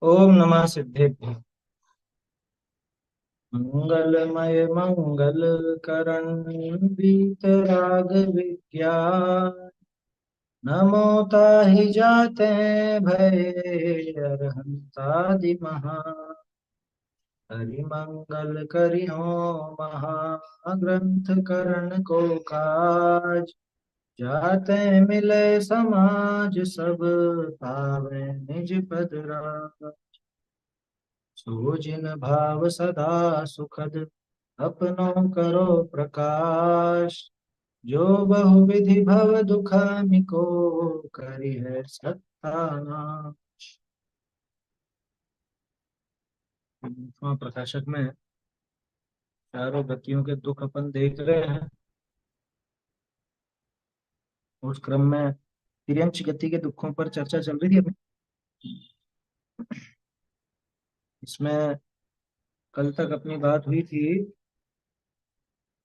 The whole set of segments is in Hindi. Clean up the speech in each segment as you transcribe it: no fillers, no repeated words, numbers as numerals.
ओम नमः सिद्धेभ्य। मंगलमय मंगल करण वीतराग विज्ञान। नमो ताहि जाते भय अरहंतादि महा। हरि मंगल करियो महाग्रंथ करण को काज। जाते मिले समाज सब पावे निज पद राज। सो जिन भाव सदा सुखद अपनों करो प्रकाश। जो बहुविधि भव दुखानिको करी है सत्तानाश। प्रकाशक में चारों गतियों के दुख अपन देख रहे हैं। उस क्रम में तिर्यंच गति के दुखों पर चर्चा चल रही थी अभी। इसमें कल तक अपनी बात हुई थी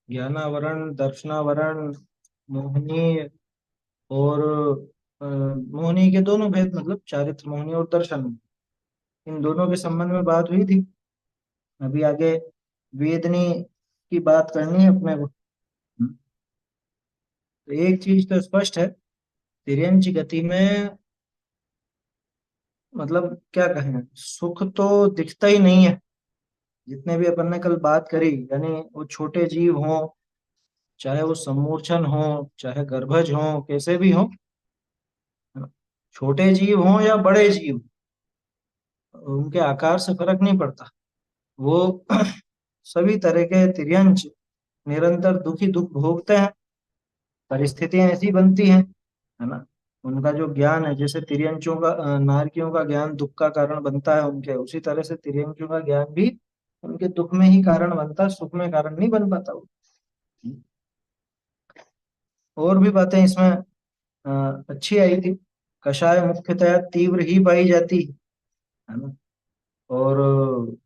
ज्ञानावरण, दर्शनावरण, मोहिनी और मोहिनी के दोनों भेद, मतलब चारित्र मोहिनी और दर्शन, इन दोनों के संबंध में बात हुई थी। अभी आगे वेदनी की बात करनी है अपने को। तो एक चीज तो स्पष्ट है, तिर्यंच गति में मतलब क्या कहें, सुख तो दिखता ही नहीं है। जितने भी अपन ने कल बात करी, यानी वो छोटे जीव हों, चाहे वो सम्मूर्छन हो, चाहे गर्भज हो, कैसे भी हो, है ना? छोटे जीव हों या बड़े जीव, उनके आकार से फर्क नहीं पड़ता। वो सभी तरह के तिर्यंच निरंतर दुखी दुख भोगते हैं। परिस्थितियां ऐसी बनती हैं, है ना। उनका जो ज्ञान है, जैसे तिर्यंचों का नारकियों का ज्ञान दुख का कारण बनता है उनके, उसी तरह से तिर्यंचों का ज्ञान भी उनके दुख में ही कारण बनता है, सुख में कारण नहीं बन पाता वो। और भी बातें इसमें अच्छी आई थी। कषाय मुख्यतया तीव्र ही पाई जाती है ना। और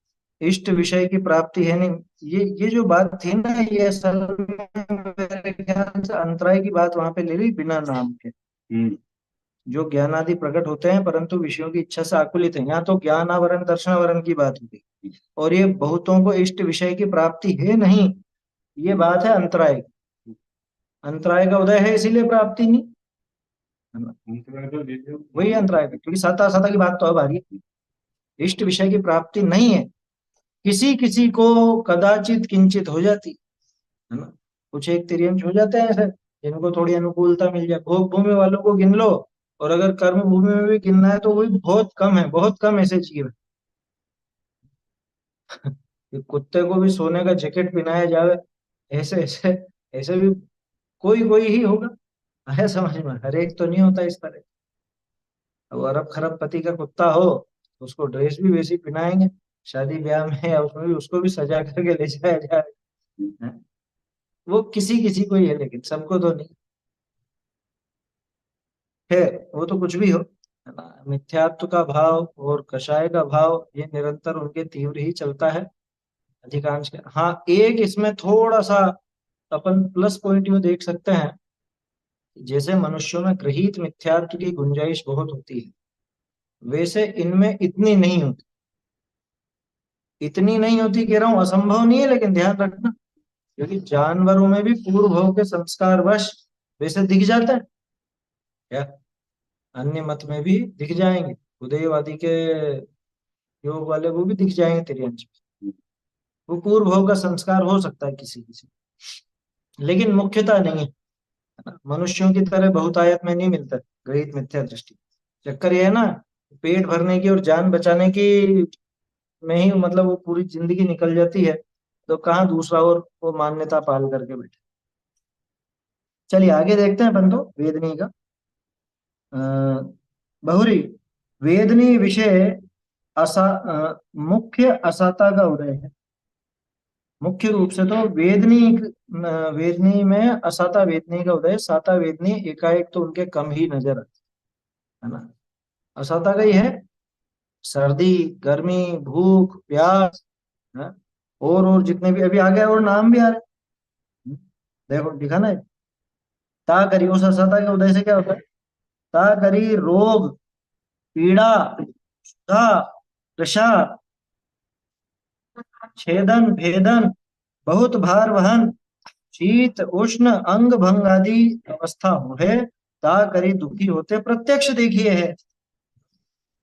इष्ट विषय की प्राप्ति है नहीं। ये जो बात थी ना, ये असल में मेरे ख्याल से अंतराय की बात वहां पे ले ली, बिना नाम के। जो ज्ञान आदि प्रकट होते हैं परंतु विषयों की इच्छा से आकुलित है, यहाँ तो ज्ञान आवरण दर्शनावरण की बात होगी। और ये बहुतों को इष्ट विषय की प्राप्ति है नहीं, ये बात है अंतराय की। अंतराय का उदय है इसीलिए प्राप्ति नहीं, है ना। वही अंतराय का, क्योंकि सता सता की बात तो अब आ रही है। इष्ट विषय की प्राप्ति नहीं है, किसी किसी को कदाचित किंचित हो जाती है ना। कुछ एक तिर्यंच हो जाते हैं ऐसे, जिनको थोड़ी अनुकूलता मिल जाए। भोग भूमि वालों को गिन लो, और अगर कर्म भूमि में भी गिनना है तो वही बहुत कम है, बहुत कम ऐसे जीव है। कि कुत्ते को भी सोने का जैकेट पहनाया जावे, ऐसे ऐसे ऐसे भी कोई कोई ही होगा, है समझ में। हर एक तो नहीं होता इस तरह। अब अरब खरब पति का कुत्ता हो तो उसको ड्रेस भी वैसी पहनाएंगे, शादी ब्याह में या उसमें भी उसको भी सजा करके ले जाया जाए, हैं? वो किसी किसी को ही है, लेकिन सबको तो नहीं। खैर वो तो कुछ भी हो, है ना। मिथ्यात्व का भाव और कषाय का भाव ये निरंतर उनके तीव्र ही चलता है, अधिकांश के। हाँ, एक इसमें थोड़ा सा अपन प्लस पॉइंट यू देख सकते हैं, जैसे मनुष्यों में गृहीत मिथ्यात्व की गुंजाइश बहुत होती है, वैसे इनमें इतनी नहीं होती। इतनी नहीं होती कह रहा हूँ, असंभव नहीं है, लेकिन ध्यान रखना, क्योंकि जानवरों में भी पूर्व भोग के संस्कार वश वैसे दिख जाता है क्या। अन्य मत में भी दिख जाएंगे, उदयवादी के योग वाले वो भी दिख जाएंगे तिर्यंच में। वो पूर्व भोग का संस्कार हो सकता है किसी किसी, लेकिन मुख्यतः नहीं है ना? मनुष्यों की तरह बहुतायत में नहीं मिलता गृहीत मिथ्या दृष्टि। चक्कर ये है ना, पेट भरने की और जान बचाने की में ही मतलब वो पूरी जिंदगी निकल जाती है, तो कहाँ दूसरा और वो मान्यता पाल करके बैठे। चलिए आगे देखते हैं बंधु वेदनी का। अ, बहुरी वेदनी विषय मुख्य असता का उदय है। मुख्य रूप से तो वेदनी में असाता वेदनी का उदय, साता वेदनी एकाएक तो उनके कम ही नजर आते, है ना। असाता का ही है, सर्दी, गर्मी, भूख, प्यास, है? और जितने भी अभी आ गए और नाम भी आ रहे हैं। देखो दिखा ना, ता करी, उस असाता के उदय से क्या होता है, ता करी रोग, पीड़ा, क्षुधा, कृशा छेदन भेदन बहुत भार वहन शीत उष्ण अंग भंग आदि अवस्था हो है ता करी दुखी होते प्रत्यक्ष देखिए है।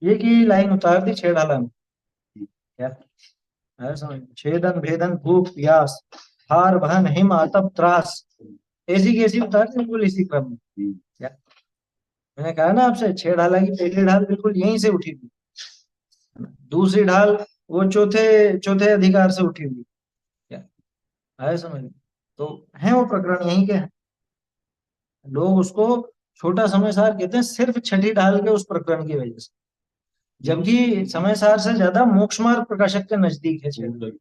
ये की लाइन उतार दी छेड़ाला में। क्या है समझ में? छेदन भेदन भूख प्यास भार वहन हिम आतप त्रास ऐसी की ऐसी उतार दी बिल्कुल इसी क्रम में। क्या मैंने कहा ना आपसे छेड़ाला की पहली ढाल बिल्कुल यहीं से उठी थी, दूसरी ढाल वो चौथे चौथे अधिकार से उठी हुई। क्या है समझ में? तो है वो प्रकरण यहीं के हैं। लोग उसको छोटा समय सार कहते हैं सिर्फ छठी ढाल के उस प्रकरण की वजह से, जबकि समय सार से ज्यादा मोक्ष मार्ग प्रकाशक के नजदीक है छेद।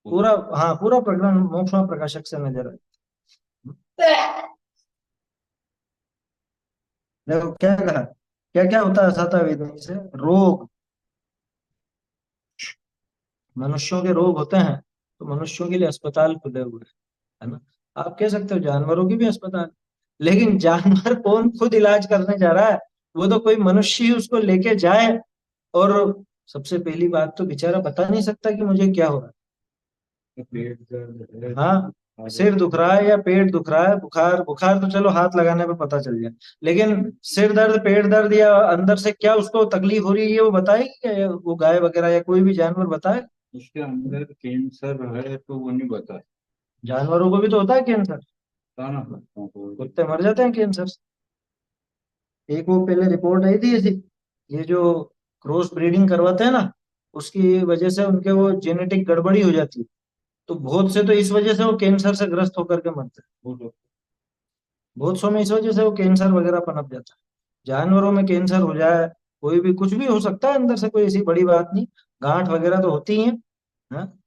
पूरा, हाँ पूरा प्रकरण मोक्ष मार्ग प्रकाशक से नजर है। देखो क्या कहा, क्या क्या होता है असाता वेदनी से रोग, मनुष्यों के रोग होते हैं तो मनुष्यों के लिए अस्पताल खुले हुए हैं, है ना। आप कह सकते हो जानवरों की भी अस्पताल, लेकिन जानवर कौन खुद इलाज करने जा रहा है, वो तो कोई मनुष्य ही उसको लेके जाए। और सबसे पहली बात तो बेचारा बता नहीं सकता कि मुझे क्या हो रहा है, पेट दर्द है, हाँ सिर दुख रहा है या पेट दुख रहा है, बुखार, बुखार तो चलो हाथ लगाने पे पता चल जाए, लेकिन सिर दर्द पेट दर्द या अंदर से क्या उसको तकलीफ हो रही है वो बताएगी क्या, या वो गाय वगैरह या कोई भी जानवर बताए? उसके अंदर कैंसर है तो वो नहीं बता जानवरों को भी तो होता है कैंसर, ना सकता को। कुत्ते मर जाते हैं कैंसर से। एक वो पहले रिपोर्ट आई थी ऐसी, ये जो क्रॉस ब्रीडिंग करवाते हैं ना, उसकी वजह से उनके वो जेनेटिक गड़बड़ी हो जाती है, तो बहुत से तो इस वजह से वो कैंसर से ग्रस्त होकर के मरते हैं, बहुत सौ में इस वजह से वो कैंसर वगैरह पनप जाता है। जानवरों में कैंसर हो जाए, कोई भी कुछ भी हो सकता है अंदर से, कोई ऐसी बड़ी बात नहीं, गांठ वगैरह तो होती ही है, हाँ?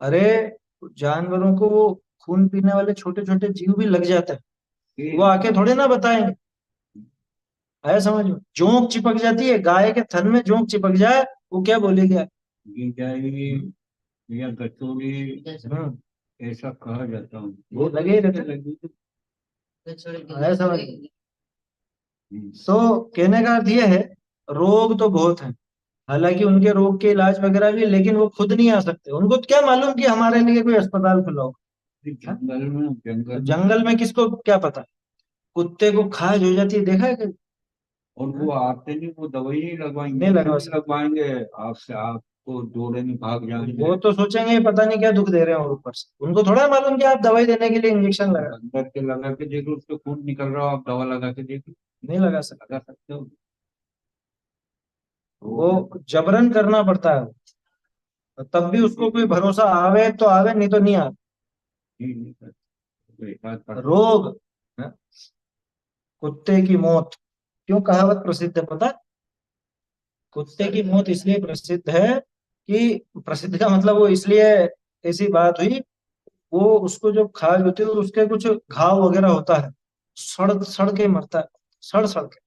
अरे जानवरों को वो खून पीने वाले छोटे छोटे जीव भी लग जाते हैं, वो आके थोड़े ना बताएंगे। आया समझ में? जोंक चिपक जाती है गाय के थन में, जोंक चिपक जाए वो क्या बोलेगी? गिरजाई या गचौड़ी हम्म, ऐसा कहा जाता हूँ ये लगे ही रहते लगी। हैं। आया समझ में? हम्म, तो कहने का अर्थ ये है, रोग तो बहुत है, हालांकि उनके रोग के इलाज वगैरह भी, लेकिन वो खुद नहीं आ सकते, उनको तो क्या मालूम कि हमारे लिए कोई अस्पताल खुला हो। हाँ? जंगल में जंगल में किसको क्या पता, कुत्ते को खाज हो जाती है देखा है कभी? और हाँ? वो आते नहीं, वो दवाई नहीं लगवाएंगे, नहीं लगवा सकते। लगवाएंगे आपसे, आपको दौड़े नहीं भाग वो जाएंगे। तो सोचेंगे ये पता नहीं क्या दुख दे रहे हैं, और ऊपर से उनको थोड़ा मालूम कि आप दवाई देने के लिए इंजेक्शन लगा, अंदर के लगा के देखो, उसको खून निकल रहा हो, आप दवा लगा के देखो, नहीं लगा सकते। लगा सकते हो। वो जबरन करना पड़ता है, तब भी उसको कोई भरोसा आवे तो आवे, नहीं तो नहीं आवे। नहीं नहीं कर तो एक आध परसेंट। रोग, हाँ? कुत्ते की मौत क्यों कहावत प्रसिद्ध है पता है? कुत्ते की मौत इसलिए प्रसिद्ध है कि, प्रसिद्ध का मतलब वो इसलिए ऐसी बात हुई, वो उसको जो खाज होती है और उसके कुछ घाव वगैरह होता है, सड़ सड़ के मरता है, सड़ सड़ के,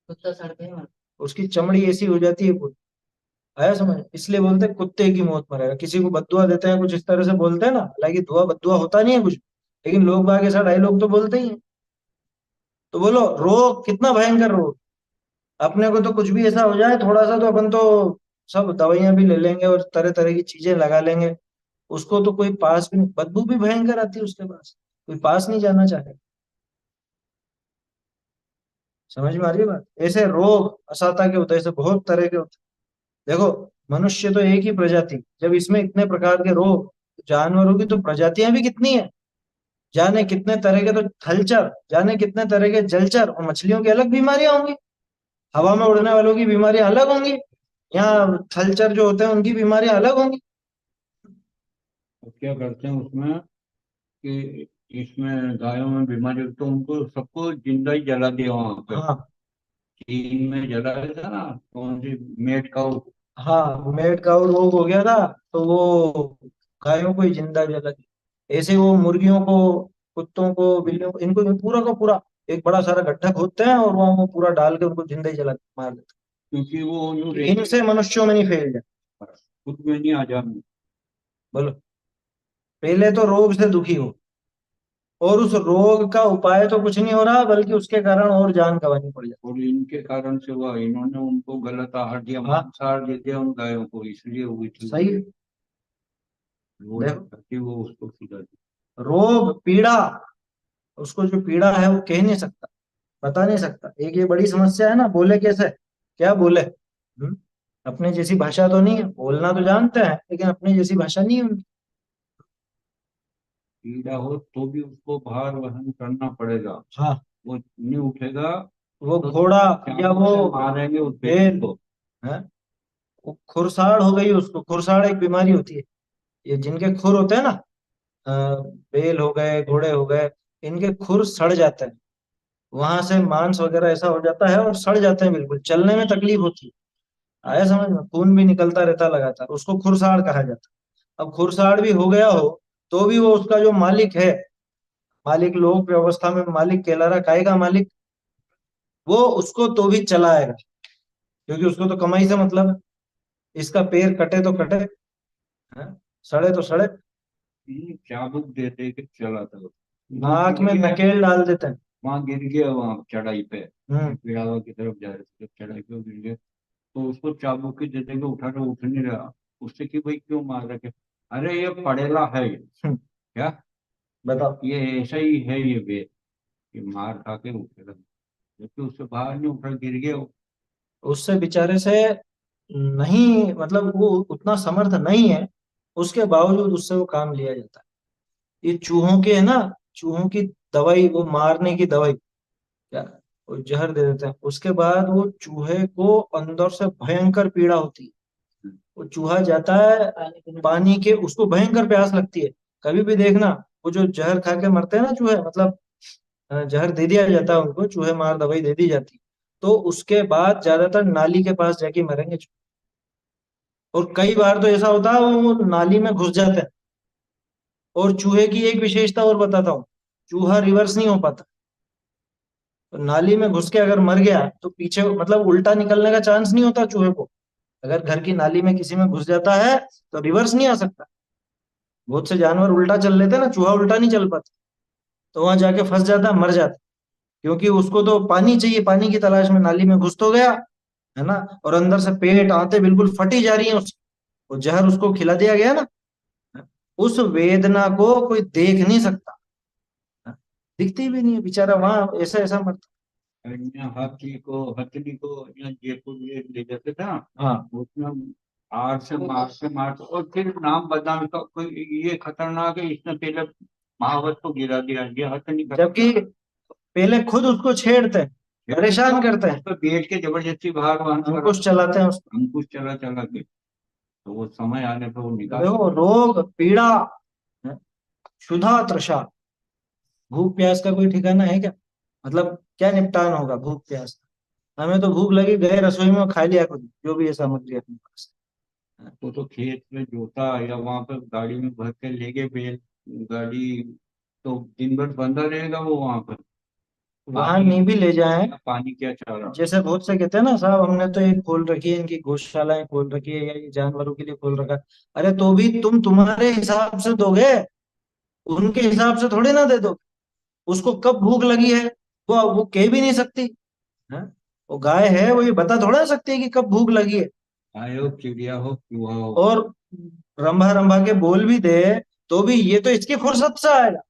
कुत्ता सड़ के मरता है। उसकी चमड़ी ऐसी हो जाती है पूरी। आया समझ? इसलिए बोलते हैं कुत्ते की मौत मरेगा, किसी को बददुआ देते हैं कुछ इस तरह से बोलते हैं ना, हालांकि दुआ बददुआ होता नहीं है कुछ, लेकिन लोग बाग ऐसा डायलॉग तो बोलते ही हैं। तो बोलो रोग कितना भयंकर रोग, अपने को तो कुछ भी ऐसा हो जाए थोड़ा सा तो अपन तो सब दवाइयां भी ले लेंगे और तरह तरह की चीजें लगा लेंगे, उसको तो कोई पास भी नहीं, बदबू भी भयंकर आती है उसके पास, कोई पास नहीं जाना चाहे। समझ में आ रही है बात? ऐसे रोग असाता के होते हैं, ऐसे बहुत तरह के होते हैं। देखो मनुष्य तो एक ही प्रजाति, जब इसमें इतने प्रकार के रोग, तो जानवरों की तो प्रजातियां भी कितनी है, जाने कितने तरह के, तो थलचर जाने कितने तरह के, जलचर, और मछलियों की अलग बीमारियां होंगी, हवा में उड़ने वालों की बीमारियां अलग होंगी, यहाँ थलचर जो होते हैं उनकी बीमारियां अलग होंगी। तो क्या करते हैं उसमें कि इसमें गायों में बीमारी हो तो उनको सबको जिंदा ही जला दिया वहां पे। हाँ चीन में जला दिया था ना, कौन सी मेड काउ। हाँ, मेड का रोग हो गया था, तो वो गायों को ही जिंदा जला दिया, ऐसे वो मुर्गियों को, कुत्तों को, बिल्लियों को, इनको पूरा का पूरा एक बड़ा सारा गड्ढा खोदते हैं और वहां वो पूरा डाल के उनको जिंदा ही जला मार देते क्योंकि वो यूं हैं, रहते इनसे मनुष्यों में नहीं फैल जाए। खुद में नहीं आ जाते। बोलो, पहले तो रोग से दुखी हो, और उस रोग का उपाय तो कुछ नहीं हो रहा, बल्कि उसके कारण और जान गंवानी पड़ जाती और इनके कारण से हुआ, इन्होंने उनको गलत आहार दिया, है। हाँ, मांसाहार दे दिया उन गायों को, इसलिए हुई थी वो। सही है। वो जो देखो, करती वो उसको खिला दी। रोग पीड़ा, उसको जो पीड़ा है वो कह नहीं सकता, बता नहीं सकता। एक ये बड़ी समस्या है ना, बोले कैसे, क्या बोले। अपने जैसी भाषा तो नहीं है, बोलना तो जानते हैं लेकिन अपनी जैसी भाषा नहीं है उनकी। पीड़ा हो तो भी उसको भार वहन करना पड़ेगा। हाँ, वो नहीं उठेगा वो तो घोड़ा या चाबुक वो से मारेंगे उस व्यक्ति बैल को। है, वो खुरसाड़ हो गई उसको। खुरसाड़ एक बीमारी होती है, ये जिनके खुर होते हैं ना, अ, बैल हो गए, घोड़े हो गए, इनके खुर सड़ जाते हैं, वहां से मांस वगैरह ऐसा हो जाता है और सड़ जाते हैं, बिल्कुल चलने में तकलीफ होती है। आया समझ में, खून भी निकलता रहता लगातार, उसको खुरसाड़ कहा जाता है। अब खुरसाड़ भी हो गया हो तो भी वो उसका जो मालिक है, मालिक लोक व्यवस्था में मालिक कहला रहा, काय का मालिक, वो उसको तो भी चलाएगा, क्योंकि उसको तो कमाई से मतलब है। इसका पैर कटे तो कटे, हैं? सड़े तो सड़े। चाबुक दे दे के चला था वो नाक गिर में गया। नकेल डाल देते हैं। वहां गिर गया, वहां चढ़ाई पे हम्म। पिड़ावा की तरफ जा रहे थे, जब चढ़ाई पे वो गिर गया तो उसको चाबुक की दे देंगे, उठा के उठ नहीं रहा। उससे कि भाई क्यों मार रखे, अरे ये पड़ेला है ये। हम्म, क्या, बताओ। ये ऐसा ही है ये वेद, कि मार खा के उठेगा, जबकि उससे बाहर नहीं उठा, गिर गया वो। उससे बेचारे से नहीं, मतलब वो उतना समर्थ नहीं है, उसके बावजूद उससे वो काम लिया जाता है। ये चूहों के है ना, चूहों की दवाई, वो मारने की दवाई, क्या, वो जहर दे देते हैं, उसके बाद वो चूहे को अंदर से भयंकर पीड़ा होती है। वो चूहा जाता है पानी के, उसको भयंकर प्यास लगती है। कभी भी देखना, वो जो जहर खा के मरते हैं ना चूहे, मतलब जहर दे दिया जाता है उनको, चूहे मार दवाई दे दी जाती है, तो उसके बाद ज्यादातर नाली के पास जाके मरेंगे चूहे। और कई बार तो ऐसा होता है वो नाली में घुस जाते हैं। और चूहे की एक विशेषता और बताता हूँ, चूहा रिवर्स नहीं हो पाता। तो नाली में घुस के अगर मर गया तो पीछे मतलब उल्टा निकलने का चांस नहीं होता चूहे को। अगर घर की नाली में किसी में घुस जाता है तो रिवर्स नहीं आ सकता। बहुत से जानवर उल्टा चल लेते हैं ना, चूहा उल्टा नहीं चल पाता, तो वहां जाके फंस जाता है, मर जाता है। क्योंकि उसको तो पानी चाहिए, पानी की तलाश में नाली में घुस तो गया, है ना, और अंदर से पेट आते बिल्कुल फटी जा रही है उसकी, वो जहर उसको खिला दिया गया ना, उस वेदना को कोई देख नहीं सकता, दिखती भी नहीं है, बेचारा वहां ऐसा ऐसा मरता। यहाँ हथनी को यहाँ जयपुर ले जाते थे ना, हाँ, उसमें आग से मार और फिर नाम बदनाम का कोई, ये खतरनाक है, इसने पहले महावत को गिरा दिया, ये हथनी जबकि खतरनाक। पहले खुद उसको छेड़ते हैं, फिर परेशान करते उस हैं, पर बैठ के जबरदस्ती बाहर वहां अंकुश कराते, चलाते हैं उसको। अंकुश चला चला के, तो वो समय आने पर वो तो निकाल। देखो, रोग पीड़ा, है, क्षुधा तृषा, भूख प्यास का कोई ठिकाना है क्या? मतलब क्या निपटान होगा भूख प्यास का? हमें तो भूख लगी, गए रसोई में, खा लिया खुद जो भी है सामग्री अपने पास। तो खेत में जोता या वहां पर गाड़ी में भर के ले गए बैल, गाड़ी, तो दिन भर बंधा रहेगा वो वहां पर। वहां पानी, नहीं भी ले जाएं, पानी क्या चारा। जैसे बहुत से कहते हैं ना, साहब हमने तो एक खोल रखी है, इनकी गौशालाएं खोल रखी है, या ये जानवरों के लिए खोल रखा है। अरे तो भी तुम तुम्हारे हिसाब से दोगे, उनके हिसाब से थोड़ी ना दे दो। उसको कब भूख लगी है वो कह भी नहीं सकती है। वो गाय है, वो ये बता थोड़ा सकती है कि कब भूख लगी चाहे हो है। चिड़िया हो चूहा हो। और रंभा रंभा के बोल भी दे तो भी ये तो इसकी फुर्सत से आएगा।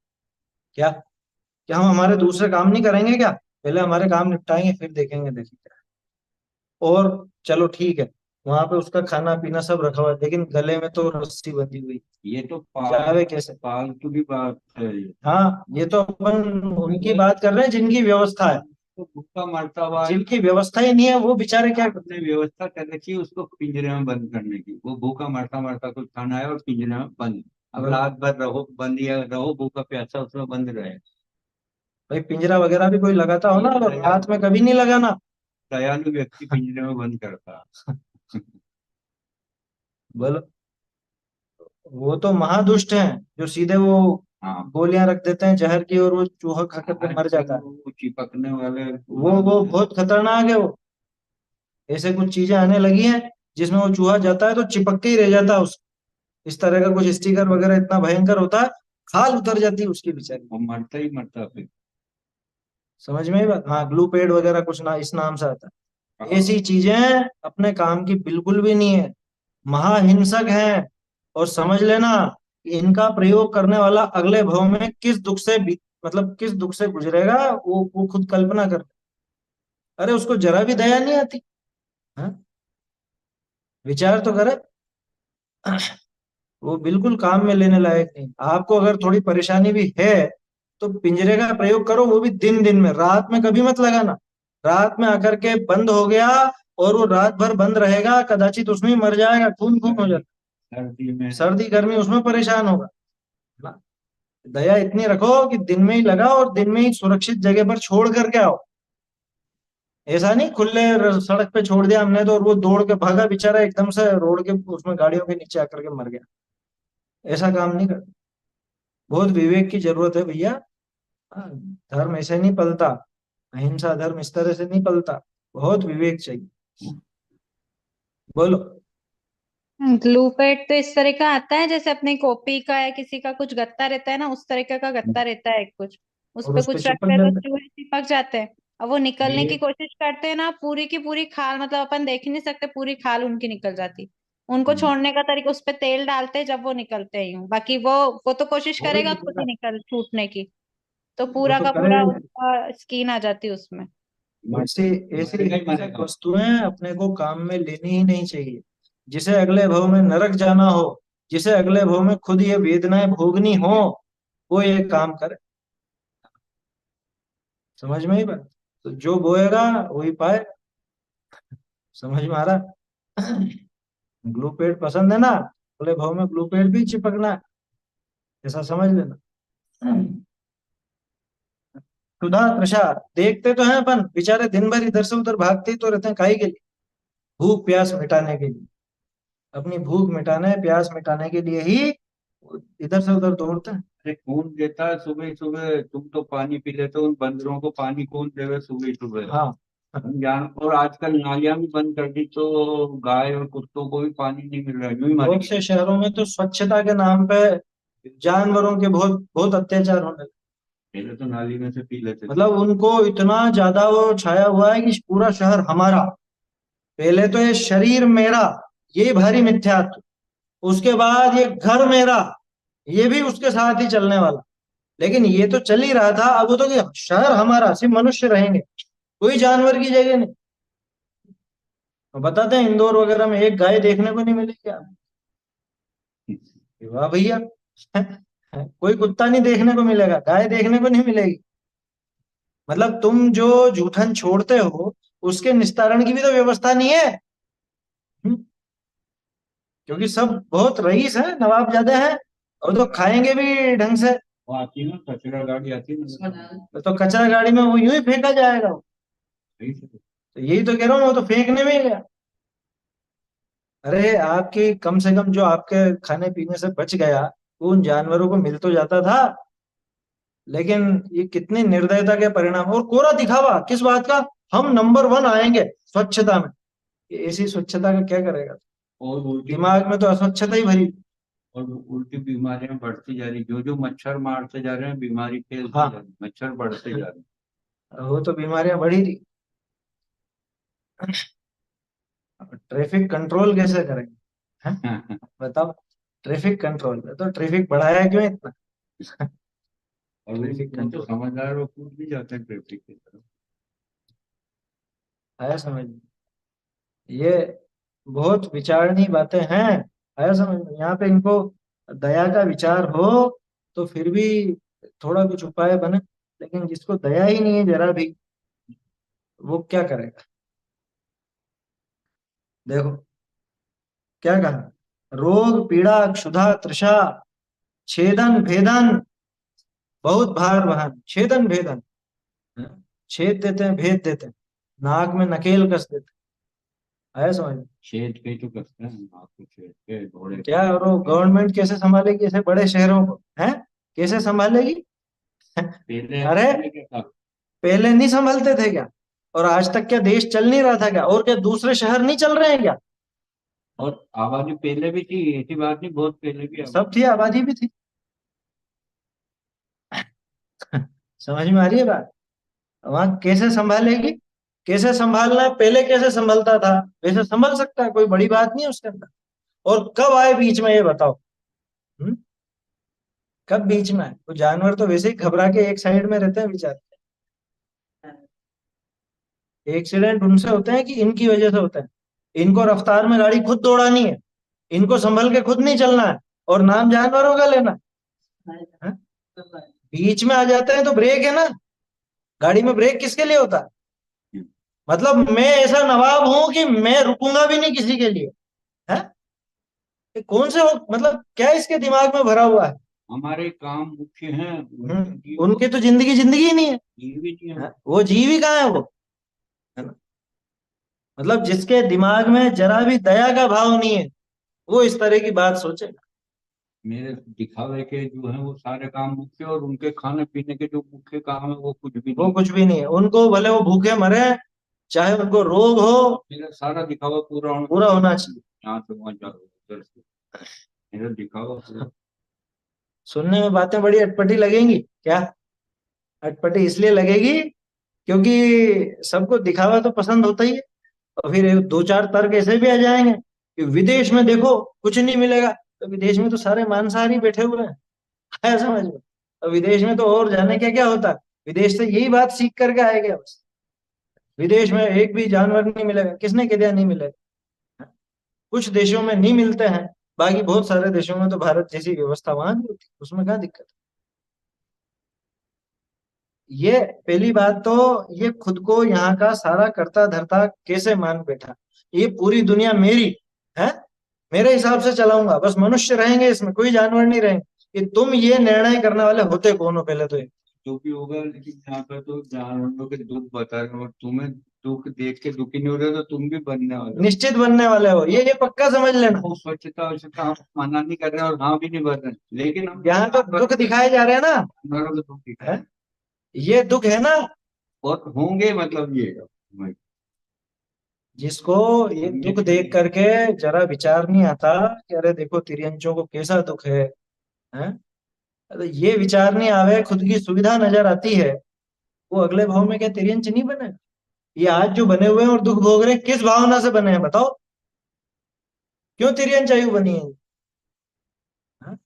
क्या, क्या हम हमारे दूसरे काम नहीं करेंगे क्या? पहले हमारे काम निपटाएंगे फिर देखेंगे, देखेंगे। और चलो ठीक है, वहां पे उसका खाना पीना सब रखा हुआ है, लेकिन गले में तो रस्सी बंधी हुई, ये तो जावे कैसे? पालतू की बात है ये। हाँ, ये तो अपन उनकी अगर बात कर रहे हैं जिनकी व्यवस्था है। तो भूखा मरता हुआ है, जिनकी व्यवस्था ही नहीं है वो बेचारे क्या करते आपने व्यवस्था कर रखी है उसको पिंजरे में बंद करने की, वो भूखा मरता मरता कुछ खाना है और पिंजरे में बंद। अब हैं? रात भर रहो बंद, या रहो भूखा प्यासा उसमें बंद रहे। भाई पिंजरा वगैरह भी कोई लगाता हो ये ना, तो रात में दयालु, कभी नहीं लगाना। दयालु व्यक्ति पिंजरे में बंद करता। बोलो, वो तो महादुष्ट हैं जो सीधे वो हाँ, गोलियां रख देते हैं जहर की, और वो चूहा खाकर के मर आजकल जाता है। वो चिपकने वाले वो बहुत खतरनाक है वो। ऐसे कुछ चीजें आने लगी हैं जिसमें वो चूहा जाता है तो चिपक के ही रह जाता है उस, इस तरह का कुछ स्टिकर वगैरह इतना भयंकर होता है, खाल उतर जाती है उसकी बेचारी। वो मरता ही मरता फिर। समझ में ही बात। हाँ, ग्लूपेड वगैरह कुछ ना इस नाम से आता है। हाँ। ऐसी चीजें अपने काम की बिल्कुल भी नहीं है, महाहिंसक हैं। और समझ लेना कि इनका प्रयोग करने वाला अगले भव में किस दुख से मतलब किस दुख से गुजरेगा, वो खुद कल्पना कर। अरे उसको जरा भी दया नहीं आती। हाँ, विचार तो करे। वो बिल्कुल काम में लेने लायक नहीं। आपको अगर थोड़ी परेशानी भी है तो पिंजरे का प्रयोग करो, वो भी दिन दिन में, रात में कभी मत लगाना। रात में आकर के बंद हो गया और वो रात भर बंद रहेगा, कदाचित उसमें ही मर जाएगा, खून खून हो सर्दी, जाता। सर्दी में। सर्दी गर्मी उसमें परेशान होगा ना। दया इतनी रखो कि दिन में ही लगाओ और दिन में ही सुरक्षित जगह पर छोड़ करके आओ। ऐसा नहीं खुले सड़क पे छोड़ दिया हमने तो और वो दौड़ के भागा बेचारा एकदम से रोड के उसमें गाड़ियों के नीचे आकर के मर गया। ऐसा काम नहीं करना। बहुत विवेक की जरूरत है भैया। हाँ, धर्म ऐसे नहीं पलता। अहिंसा धर्म इस तरह से नहीं पलता। बहुत विवेक चाहिए। बोलो। ग्लू पेट तो इस तरह का आता है जैसे अपनी कॉपी का या किसी का कुछ गत्ता रहता है ना, उस तरीके का गत्ता रहता है कुछ। उस और पे उस पे कुछ रखते चिपक हैं तो जाता चूहे चिपक जाते हैं। अब वो निकलने की ये कोशिश करते हैं ना, पूरी की पूरी खाल, मतलब अपन देख ही नहीं सकते, पूरी खाल उनकी निकल जाती। उनको छोड़ने का तरीका, उस पे तेल डालते हैं जब वो निकलते हैं यूं, बाकी वो तो कोशिश वो ही करेगा खुद ही निकलेगा। निकल छूटने की। तो वो पूरा तो का पूरा करेगा। उसका स्किन आ जाती है उसमें। ऐसी ऐसी मरेगा ही हिंसक मरेगा। वस्तुएं अपने को काम में लेनी ही नहीं चाहिए। जिसे अगले भव में नरक जाना हो, जिसे अगले भव में खुद ये वेदनाएं भोगनी हो, वो ये काम करे। समझ में ही बात। तो जो बोएगा वही पाए। समझ में आ रहा। ग्लूपेड पसंद है ना, अगले भव में ग्लूपेड भी चिपकना है, ऐसा समझ लेना। क्षुधा तृषा देखते तो हैं अपन, बेचारे दिन भर इधर से उधर भागते ही तो रहते हैं, काहे के लिए? भूख प्यास मिटाने के लिए। अपनी भूख मिटाने प्यास मिटाने के लिए ही इधर से उधर दौड़ते हैं। अरे कौन देता है सुबह सुबह? तुम तो पानी पी लेते हो, उन बंदरों को पानी कौन देवे सुबह सुबह? हाँ। हम जान, और आजकल नालियां भी बंद कर दी तो गाय और कुत्तों को भी पानी नहीं मिल रहा है, यूं ही बहुत मरेंगे। से शहरों में तो स्वच्छता के नाम पे जानवरों के बहुत बहुत अत्याचार होने लगे। पहले तो नाली में से पी लेते थे। मतलब उनको इतना ज्यादा वो छाया हुआ है कि पूरा शहर हमारा। पहले तो ये शरीर मेरा, ये भारी मिथ्यात्व। उसके बाद ये घर मेरा, ये भी उसके साथ ही चलने वाला। लेकिन ये तो चल ही रहा था, अब वो तो कि शहर हमारा, सिर्फ मनुष्य रहेंगे, कोई जानवर की जगह नहीं। तो बताते हैं इंदौर वगैरह में एक गाय देखने को नहीं मिलेगी क्या? वाह भैया। कोई कुत्ता नहीं देखने को मिलेगा, गाय देखने को नहीं मिलेगी। मतलब तुम जो जूठन छोड़ते हो उसके निस्तारण की भी तो व्यवस्था नहीं है। हम्म, क्योंकि सब बहुत रईस हैं, नवाबजादे हैं, और तो खाएंगे भी ढंग से। वो आती है ना, कचरा गाड़ी आती है ना। तो कचरा गाड़ी में वो यूं ही फेंका जाएगा। सही से। तो यही तो कह रहा हूँ, वो तो फेंकने में ही गया। अरे आपकी कम से कम जो आपके खाने पीने से बच गया वो उन जानवरों को मिल तो जाता था। लेकिन ये कितनी निर्दयता के परिणाम, और कोरा दिखावा किस बात का? हम नंबर वन आएंगे स्वच्छता में। ये ऐसी स्वच्छता का क्या करेगा? और उल्टी दिमाग में तो अस्वच्छता ही भरी। और उल्टी बीमारियां बढ़ती जा रही, जो जो मच्छर मारते जा रहे हैं बीमारी फैलती जा हाँ, रही, मच्छर बढ़ते जा रहे वो तो बीमारियां बढ़ी रही। ट्रैफिक कंट्रोल कैसे करेंगे? हैं? हैं। बताओ। ट्रैफिक कंट्रोल तो ट्रैफिक बढ़ाया क्यों इतना? और ट्रैफिक वो तो कंट्रोल समझदार, वो कूद भी जाते हैं ट्रैफिक की तरफ। आया समझ में? ये बहुत विचारणीय बातें हैं। आया समझ में? यहाँ पे इनको दया का विचार हो तो फिर भी थोड़ा कुछ उपाय बने। लेकिन जिसको दया ही नहीं है जरा भी, वो क्या करेगा? देखो क्या कहा। रोग पीड़ा क्षुधा तृषा छेदन भेदन बहुत भार वहन। छेदन भेदन, हाँ? छेद देते हैं, भेद देते हैं, नाक में नकेल कस देते हैं। आया समझ में? छेद पे तो कसते हैं आपको, छेद पे घोड़े क्या पे। और वो गवर्नमेंट कैसे संभालेगी ऐसे बड़े शहरों को? हैं? कैसे संभालेगी? पहले अरे पहले क्या था? पहले नहीं संभलते थे क्या? और आज तक क्या देश चल नहीं रहा था क्या? और क्या दूसरे शहर नहीं चल रहे हैं क्या? और आबादी पहले भी थी, ऐसी बात नहीं, बहुत पहले भी सब आबादी। थी, आबादी भी थी। समझ में आ रही है बात? वहां कैसे संभालेगी? कैसे संभालना है, पहले कैसे संभलता था वैसे संभल सकता है, कोई बड़ी बात नहीं है उसके अंदर। और कब आए बीच में ये बताओ? हम्म? कब बीच में आए? वो जानवर तो वैसे ही घबरा के एक साइड में रहते हैं बेचारे। एक्सीडेंट उनसे होते हैं कि इनकी वजह से होते हैं। इनको रफ्तार में गाड़ी खुद दौड़ानी है, इनको संभल के खुद नहीं चलना है, और नाम जानवरों का लेना है। बीच में आ जाते हैं तो ब्रेक है ना, गाड़ी में ब्रेक किसके लिए होता है? मतलब मैं ऐसा नवाब हूं कि मैं रुकूंगा भी नहीं किसी के लिए, है? ये कौन से मतलब क्या इसके दिमाग में भरा हुआ है? हमारे काम मुख्य हैं, उनकी उनकी तो जिंदगी जिंदगी ही नहीं है, जीवी नहीं है। वो जीव ही कहाँ है वो, है ना? मतलब जिसके दिमाग में जरा भी दया का भाव नहीं है, वो इस तरह की बात सोचे। मेरे दिखावे के जो है वो सारे काम मुख्य, और उनके खाने पीने के जो मुख्य काम है वो कुछ भी वो नहीं। कुछ भी नहीं है उनको, भले वो भूखे मरे, चाहे उनको रोग हो, मेरा सारा दिखावा पूरा होना पूरा होना चाहिए। यहाँ से वहां जाओ, उधर से, मेरा दिखावा पूरा। सुनने में बातें बड़ी अटपटी लगेंगी क्या? अटपटी इसलिए लगेगी क्योंकि सबको दिखावा तो पसंद होता ही है। और फिर दो चार तर्क ऐसे भी आ जाएंगे कि विदेश में देखो कुछ नहीं मिलेगा, तो विदेश में तो सारे मांसाहारी बैठे हुए हैं, है समझ में? और विदेश में तो और जाने क्या क्या होता है, विदेश से यही बात सीख करके आएगा बस। विदेश में एक भी जानवर नहीं मिलेगा, किसने कह दिया नहीं मिलेगा? कुछ देशों में नहीं मिलते हैं, बाकी बहुत सारे देशों में तो भारत जैसी व्यवस्था वहां भी होती है, उसमें क्या दिक्कत है? ये पहली बात तो, ये खुद को यहाँ का सारा करता धरता कैसे मान बैठा, ये पूरी दुनिया मेरी है, मेरे हिसाब से चलाऊंगा, बस मनुष्य रहेंगे इसमें, कोई जानवर नहीं रहेंगे। ये तुम ये निर्णय करने वाले होते कौन हो पहले तो ये? जो भी होगा, लेकिन यहाँ पे तो जानवरों के दुख बता रहे हो, और तुम्हें दुख देख के दुखी नहीं हो रहे, तो तुम भी बनने वाले हो। निश्चित बनने वाले हो, ये पक्का समझ लेना। वो स्वच्छता स्वच्छता हम मना नहीं कर रहे हैं, और हाँ भी नहीं बन रहे हैं, लेकिन हम यहाँ तो दुख दिखाए जा रहे हैं ना, जानवरों के दुख दिखाए, है? ये दुख है ना, और होंगे, मतलब ये जिसको ये दुख देख करके जरा विचार नहीं आता कि अरे देखो तिर्यंचों को कैसा दुख है? अरे ये विचार नहीं आवे, खुद की सुविधा नजर आती है, वो अगले भाव में क्या तिर्यंच नहीं बने? ये आज जो बने हुए हैं और दुख भोग रहे हैं, किस भावना से बने हैं बताओ? क्यों तिर्यंच आयु बनी है? हाँ?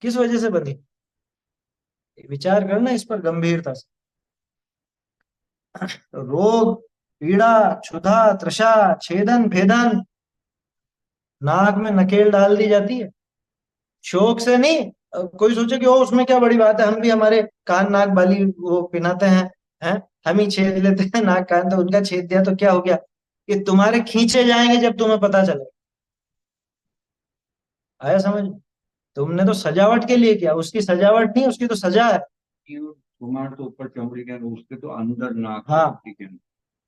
किस वजह से बनी? विचार करना इस पर गंभीरता से। रोग, पीड़ा, क्षुधा, तृषा, छेदन, भेदन, नाक में नकेल डाल दी जाती है, शौक से नहीं। कोई सोचे कि ओ उसमें क्या बड़ी बात है, हम भी हमारे कान नाक बाली वो पिनाते हैं, हम ही छेद लेते हैं नाक कान, तो उनका छेद दिया तो क्या हो गया? कि तुम्हारे खींचे जाएंगे जब तुम्हें पता चले। आया समझ में? तुमने तो सजावट के लिए किया, उसकी सजावट नहीं, उसकी तो सजा है। तुम्हारे तो ऊपर चमड़ी के, उसके तो अंदर नाक हाँ, के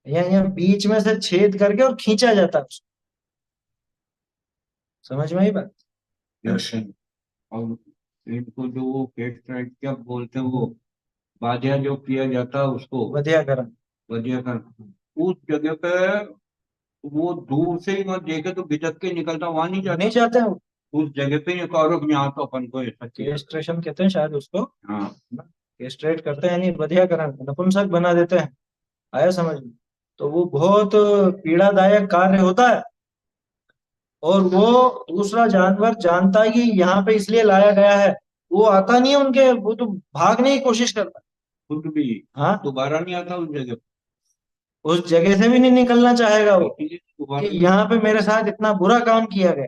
यहाँ बीच में से छेद करके और खींचा जाता है उसको। समझ में आई बात? अंदर। और इनको जो वो पेट क्या बोलते हैं, वो बाधिया जो किया जाता है उसको, वधियाकरण। बढ़िया कर, उस जगह पे वो दूर से ही वहां देखे तो भिजक के निकलता, वहां नहीं नहीं जाता, जाते हैं, उस जगह पे ये करो कि यहाँ तो अपन को ऐसा चाहिए। केस्ट्रेशन कहते हैं शायद उसको। हाँ। केस्ट्रेट करते हैं, यानी वधियाकरण, नपुंसक बना देते हैं। आया समझ में? तो वो बहुत पीड़ादायक कार्य होता है, और वो दूसरा जानवर जानता है कि यहाँ पे इसलिए लाया गया है, वो आता नहीं है उनके, वो तो भागने की कोशिश करता खुद भी है। हाँ, दोबारा नहीं आता उस जगह उस जगह से भी नहीं निकलना चाहेगा पे, वो, इसीलिए कि दोबारा यहाँ पे मेरे साथ इतना बुरा काम किया गया।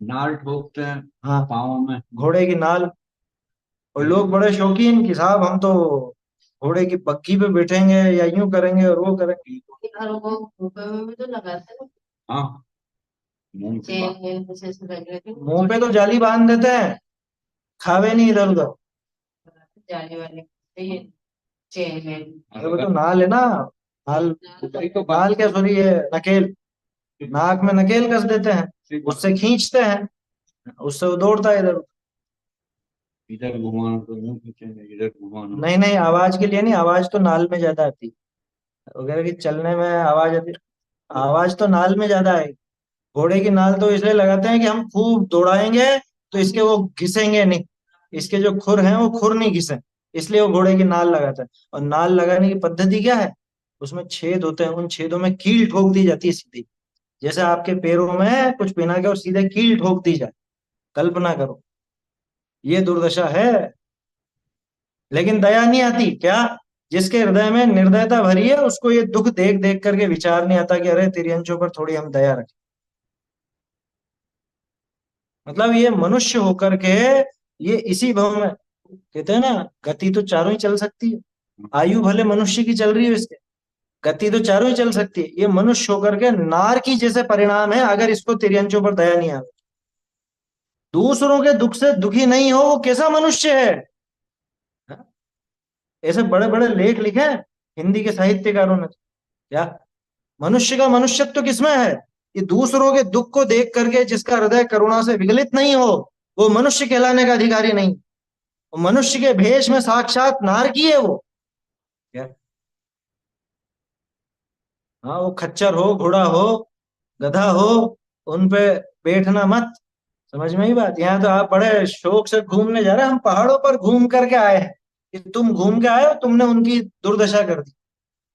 नाल ठोकते हैं हाँ, पाँव में। घोड़े की नाल। और लोग बड़े शौकीन कि साहब हम तो घोड़े की पग्गी पे बैठेंगे या यूं करेंगे और वो करेंगे। और वो ऊपर में भी तो लगाते हैं, हाँ, मुंह से चेन बात। वेन कुछ ऐसे लग रहे थे, मुंह पे तो जाली बांध देते हैं, खावे नहीं इधर उधर। जाने वाले ये चेन वेन। अरे वो तो नाल है ना, नाल। वही तो बात। नाल क्या, सॉरी, ये नकेल, नाक में नकेल कस देते हैं, उससे खींचते हैं, उससे वो दौड़ता है इधर उधर। इधर घुमाना तो यूं खींचेंगे, इधर घुमाना। नहीं नहीं, आवाज के लिए नहीं, आवाज तो नाल में ज्यादा आती है, वगैरह की चलने में आवाज आती, आवाज तो नाल में ज्यादा है। घोड़े की नाल तो इसलिए लगाते हैं कि हम खूब दौड़ाएंगे तो इसके वो घिसेंगे नहीं, इसके जो खुर हैं वो खुर नहीं घिसे, इसलिए वो घोड़े की नाल लगाता है। और नाल लगाने की पद्धति क्या है, उसमें छेद होते हैं, उन छेदों में कील ठोक दी जाती है सीधी, जैसे आपके पैरों में कुछ पहना के और सीधे कील ठोक दी जाए। कल्पना करो, ये दुर्दशा है। लेकिन दया नहीं आती क्या, जिसके हृदय में निर्दयता भरी है उसको ये दुख देख देख करके विचार नहीं आता कि अरे तिर्यंचों पर थोड़ी हम दया रखें। मतलब ये मनुष्य होकर के ये इसी भव में, कहते हैं ना, गति तो चारों ही चल सकती है। आयु भले मनुष्य की चल रही है इसके, गति तो चारों ही चल सकती है। ये मनुष्य होकर के नार की जैसे परिणाम है, अगर इसको तिर्यंचों पर दया नहीं आवे, दूसरों के दुख से दुखी नहीं हो, वो कैसा मनुष्य है। हाँ? ऐसे बड़े बड़े लेख लिखे हैं हिंदी के साहित्यकारों ने, क्या मनुष्य का मनुष्यत्व किसमें है, ये दूसरों के दुख को देख करके जिसका हृदय करुणा से विगलित नहीं हो, वो मनुष्य कहलाने का अधिकारी नहीं। वो मनुष्य के भेष में साक्षात नारकी है वो, क्या। हाँ, वो खच्चर हो, घोड़ा हो, गधा हो, उन पे बैठना मत। समझ में ही बात। यहाँ तो आप बड़े शौक से घूमने जा रहे हैं, हम पहाड़ों पर घूम करके आए हैं, कि तुम घूम के आए हो, तुमने उनकी दुर्दशा कर दी।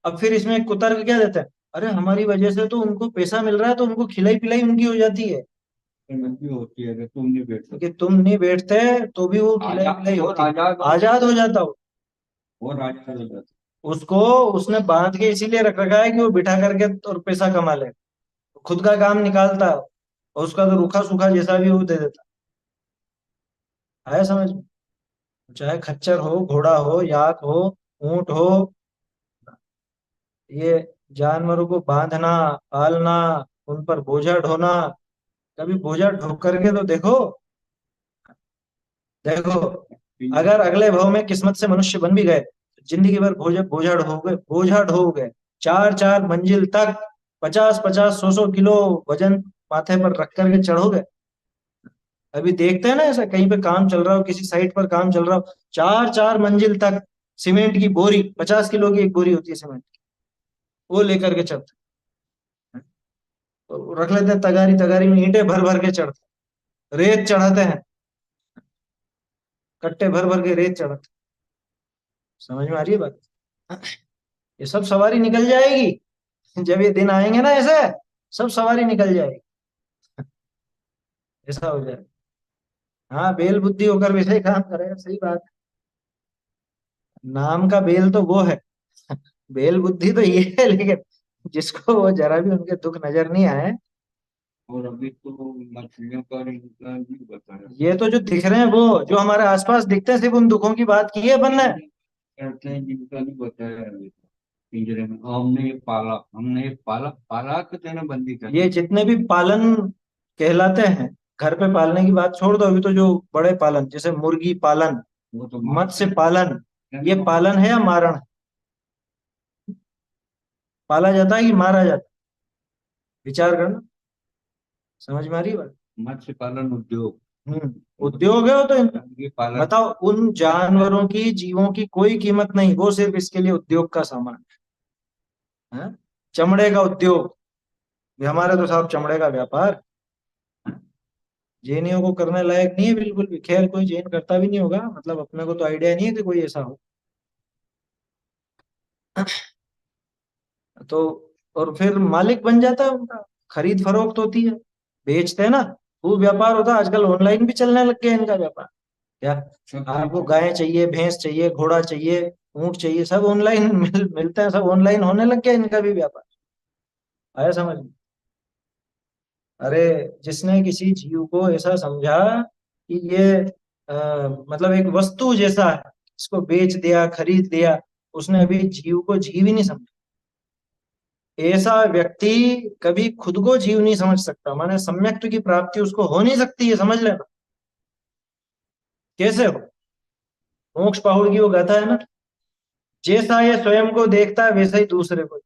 अब फिर इसमें एक कुतर्क क्या देते हैं, अरे हमारी वजह से तो उनको पैसा मिल रहा है, तो उनको खिलाई पिलाई उनकी हो जाती है। पेमेंट भी होती है कि तुम नहीं बैठ क्योंकि सकते। तुम नहीं बैठते तो भी वो खिलाई पिलाई होती है, आजाद हो जाता हो। वो राजा हो जाता उसको उसने बांध के इसीलिए रख रखा है कि वो बिठा करके और पैसा कमा ले, खुद का काम निकालता है, और उसका तो रूखा सूखा जैसा भी वो दे देता है। समझ में, चाहे खच्चर हो, घोड़ा हो, याक हो, ऊंट हो, ये जानवरों को बांधना, पालना, उन पर बोझा ढोना, कभी बोझा ढो करके तो देखो। देखो, है। अगर अगले भाव में किस्मत से मनुष्य बन भी गए, जिंदगी भर बोझा बोझा ढोगे, बोझा ढोगे, चार चार मंजिल तक 50-50, 100-100 किलो वजन माथे पर रख करके चढ़ोगे। अभी देखते हैं ना, ऐसा कहीं पे काम चल रहा हो, किसी साइट पर काम चल रहा हो, चार चार मंजिल तक सीमेंट की बोरी, 50 किलो की एक बोरी होती है सीमेंट की, वो लेकर के चढ़ते हैं। तो रख लेते हैं तगारी, तगारी में ईंटें भर भर के चढ़ते हैं, रेत चढ़ाते हैं, कट्टे भर भर के रेत चढ़ाते हैं। समझ में आ रही है बात। ये सब सवारी निकल जाएगी, जब ये दिन आएंगे ना ऐसे, सब सवारी निकल जाएगी, ऐसा हो जाएगा। हाँ, बेल बुद्धि होकर वैसे ही काम करेगा, सही बात है। नाम का बेल तो वो है, बेल बुद्धि तो ये है, लेकिन जिसको वो जरा भी उनके दुख नजर नहीं आए। और अभी तो मछलियों का इनका नहीं बताया ये तो जो दिख रहे हैं, वो जो हमारे आसपास दिखते हैं, सिर्फ उन दुखों की बात की है अपन ने। करते हैं, जिनका नहीं बताया अभी तो। पिंजरे में हमने ये पाला पाला के तेने बंदी कर ये दी। जितने भी पालन कहलाते हैं, घर पे पालने की बात छोड़ दो, अभी तो जो बड़े पालन, जैसे मुर्गी पालन, वो तो मत्स्य मारते पालन, हैं। ये पालन है या मारण है? पाला जाता है कि मारा जाता है? विचार करना। समझ में आ रही है बात। मत्स्य पालन उद्योग। उद्योग है वो तो इनका। ये पालन। बताओ, उन जानवरों की, जीवों की कोई कीमत नहीं, वो सिर्फ इसके लिए उद्योग का सामान है। चमड़े का उद्योग, ये हमारे तो साहब चमड़े का व्यापार। जैनियों को करने लायक नहीं है बिल्कुल भी, खैर कोई जैन करता भी नहीं होगा, मतलब अपने को तो आइडिया नहीं है कि कोई ऐसा हो। तो और फिर मालिक बन जाता है उनका, खरीद फरोख्त होती है, बेचते हैं ना, वो व्यापार होता है। आजकल ऑनलाइन भी चलने लग गया इनका व्यापार, क्या। सब आपको चीज गाय चाहिए, भैंस चाहिए, घोड़ा चाहिए, ऊंट चाहिए, सब ऑनलाइन मिलते हैं, सब ऑनलाइन होने लग गया इनका भी व्यापार। आया समझ में। अरे, जिसने किसी जीव को ऐसा समझा कि ये मतलब एक वस्तु जैसा है, इसको बेच दिया, खरीद दिया, उसने अभी जीव को जीव ही नहीं समझा। ऐसा व्यक्ति कभी खुद को जीव नहीं समझ सकता, माने सम्यक्त्व की प्राप्ति उसको हो नहीं सकती है, समझ लेना। कैसे हो, मोक्ष पहाड़ की वो गाथा है ना, जैसा ये स्वयं को देखता है वैसे ही दूसरे को,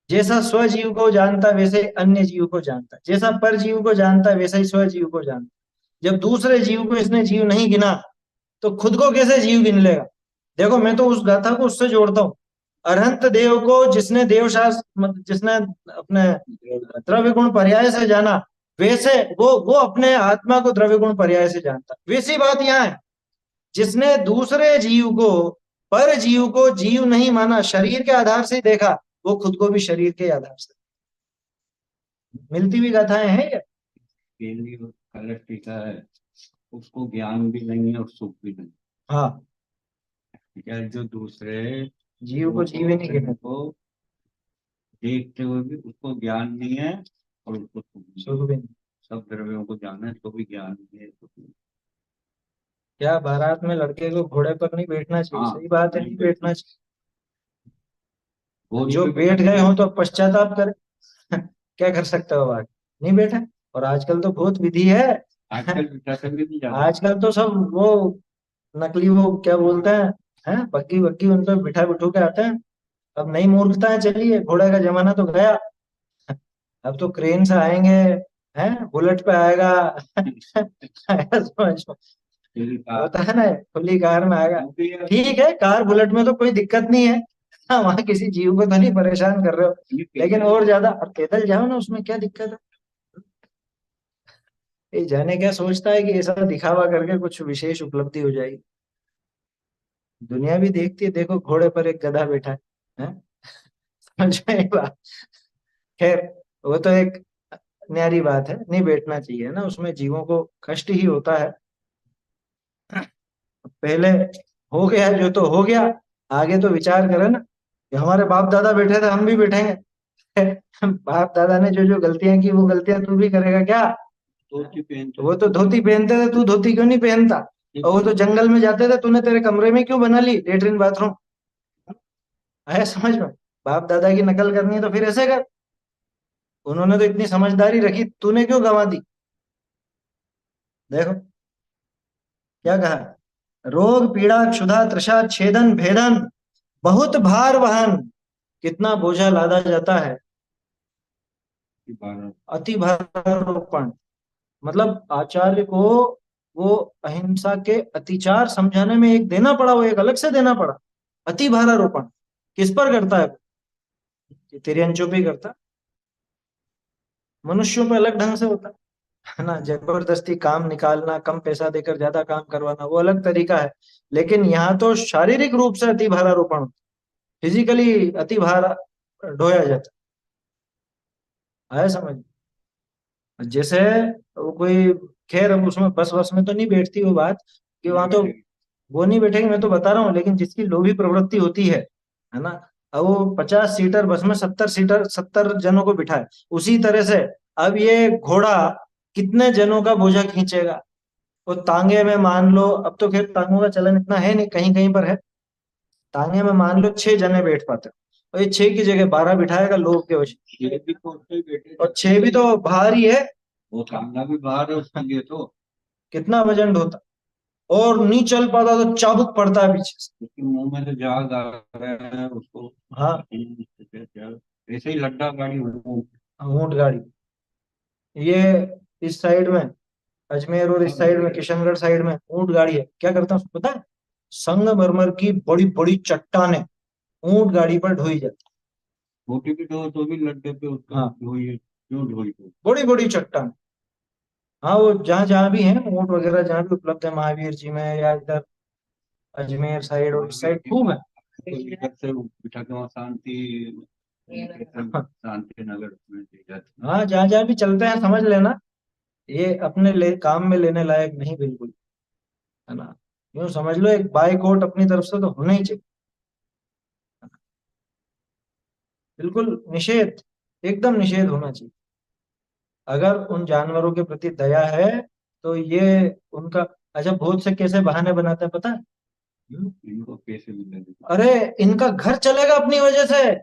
जैसा स्वजीव को जानता वैसे ही अन्य जीव को जानता, जैसा पर जीव को जानता वैसे ही स्वजीव को जानता। जब दूसरे जीव को इसने जीव नहीं गिना, तो खुद को कैसे जीव गिन लेगा। देखो, मैं तो उस गाथा को उससे जोड़ता हूँ, अरहंत देव को जिसने देवशास्त्र, जिसने अपने द्रव्य गुण पर्याय से जाना, वैसे वो अपने आत्मा को द्रव्य गुण पर्याय से जानता, वैसी बात यहाँ है। जिसने दूसरे जीव को, पर जीव को जीव नहीं माना, शरीर के आधार से ही देखा, वो खुद को भी शरीर के आधार से। मिलती हुई गाथाएं हैं ये। केली और कलश टीका है, उसको ज्ञान भी नहीं है और सुख भी नहीं। हाँ, ठीक है, जो दूसरे जीव को जीव ही नहीं गिना, को देखते हुए भी उसको ज्ञान नहीं है और उसको सुख नहीं है। सुख भी नहीं। सब द्रव्यों को जाना है तो भी ज्ञान नहीं है, सुख नहीं क्या बारात में लड़के को घोड़े पर नहीं बैठना है। चाहिए? हाँ, सही बात है, नहीं नहीं बैठना। बैठना चाहिए। घोड़ी जो पे बैठ बैठना गए चाहिए। हो तो पश्चाताप करे। क्या कर सकते हो आगे? नहीं बैठे। और आजकल तो बहुत विधि है। आजकल बिठाते भी नहीं जाते। आजकल तो सब वो नकली, वो क्या बोलते हैं, बग्गी बग्गी उन पर बिठा बिठू के आते हैं। अब नई मूर्खता है, चलिए घोड़े का जमाना तो गया। अब तो क्रेन से आएंगे, हैं, बुलेट पे आएगा। ऐसा समझ में तेरी कार होता है ना, खुली कार में आएगा। होती है, ठीक है, कार बुलेट में तो कोई दिक्कत नहीं है। हाँ, वहां किसी जीव को तो नहीं परेशान कर रहे हो। ये लेकिन पैदल और ज्यादा, और पैदल जाओ ना, उसमें क्या दिक्कत है? ये जाने क्या सोचता है कि ऐसा दिखावा करके कुछ विशेष उपलब्धि हो जाएगी। दुनिया भी देखती है, देखो घोड़े पर एक गधा बैठा है, हैं? समझ में आई बात? खैर, वो तो एक न्यारी बात है, नहीं बैठना चाहिए ना, उसमें जीवों को कष्ट ही होता है। पहले हो गया जो तो हो गया, आगे तो विचार करें ना कि हमारे बाप दादा बैठे थे, हम भी बैठेंगे। बाप दादा ने जो जो गलतियां की, वो गलतियां तू भी करेगा क्या? धोती तो पहनते वो तो धोती पहनते थे, तू धोती क्यों नहीं पहनता? और वो तो जंगल में जाते थे, तूने तेरे कमरे में क्यों बना ली लेटरिन बाथरूम? आया समझ में? बाप दादा की नकल करनी है तो फिर ऐसे कर। उन्होंने तो इतनी समझदारी रखी, तूने क्यों गंवा दी? देखो क्या कहा, रोग पीड़ा क्षुधा तृषा छेदन भेदन, बहुत भार वहन, कितना बोझा लादा जाता है, हैं। अति भारारोपण। मतलब आचार्य को वो अहिंसा के अतिचार समझाने में एक देना पड़ा, वो एक अलग से देना पड़ा। अति भारारोपण किस पर करता है? तिर्यंचों पे ही करता। मनुष्यों पे अलग ढंग से होता है ना, जबरदस्ती काम निकालना, कम पैसा देकर ज्यादा काम करवाना, वो अलग तरीका है। लेकिन यहाँ तो शारीरिक रूप से अति भारारोपण, फिजिकली अति भार ढोया जाता है, समझ? जैसे वो कोई, खैर अब उसमें बस बस में तो नहीं बैठती वो बात, कि वहां तो वो नहीं बैठेंगे, मैं तो बता रहा हूँ। लेकिन जिसकी लोभी प्रवृत्ति होती है ना, अब वो 50 सीटर बस में 70 सीटर 70 जनों को बिठाए, उसी तरह से अब ये घोड़ा कितने जनों का बोझा खींचेगा? वो तांगे में मान लो, अब तो खैर तांगों का चलन इतना है नहीं, कहीं कहीं पर है। तांगे में मान लो 6 जने बैठ पाते हो, और ये 6 की जगह 12 बिठाएगा लोग के वजह। ये भी तो उससे बेटे और 6 भी तो भारी है। वो तांगा भी बाहर है उसके लिए तो। कितना वजन ढोता, और नहीं चल पाता तो चाबुक पड़ता है पीछे से। उसके मुंह में तो जहाज आ रहा है उसको। हाँ, ऐसे ही लड्डा गाड़ी हो। ऊंट गाड़ी। ये इस साइड में अजमेर, और इस साइड में किशनगढ़ साइड में ऊंट गाड़ी है। क्या करता है उसको पता है? संगमरमर की बड़ी बड़ी चट्टाने ऊंट गाड़ी पर ढोई जाती। छोटी भी ढो तो भी लड्डे पे उसका हाँ, ढोई है, क्यों ढोई तो। बड़ी बड़ी चट्टान। हाँ, वो जहाँ जहाँ भी है ऊंट वगैरह, जहाँ भी उपलब्ध है, महावीर जी में या इधर अजमेर साइड और इस साइड खूब है। तो इधर से बिठा के वहाँ हाँ, शांति नगर में ले जाते हैं। हाँ, जहाँ जहाँ भी चलते हैं, समझ लेना ये अपने काम में लेने लायक नहीं बिल्कुल, है ना। यूं समझ लो, एक बाइकआउट अपनी तरफ से तो होना ही चाहिए। बिल्कुल निषेध, एकदम निषेध होना चाहिए। अगर उन जानवरों के प्रति दया है तो ये उनका। अच्छा, बहुत से कैसे बहाने बनाते हैं पता है? इनको पैसे मिलेंगे। अरे, इनका घर चलेगा अपनी वजह से।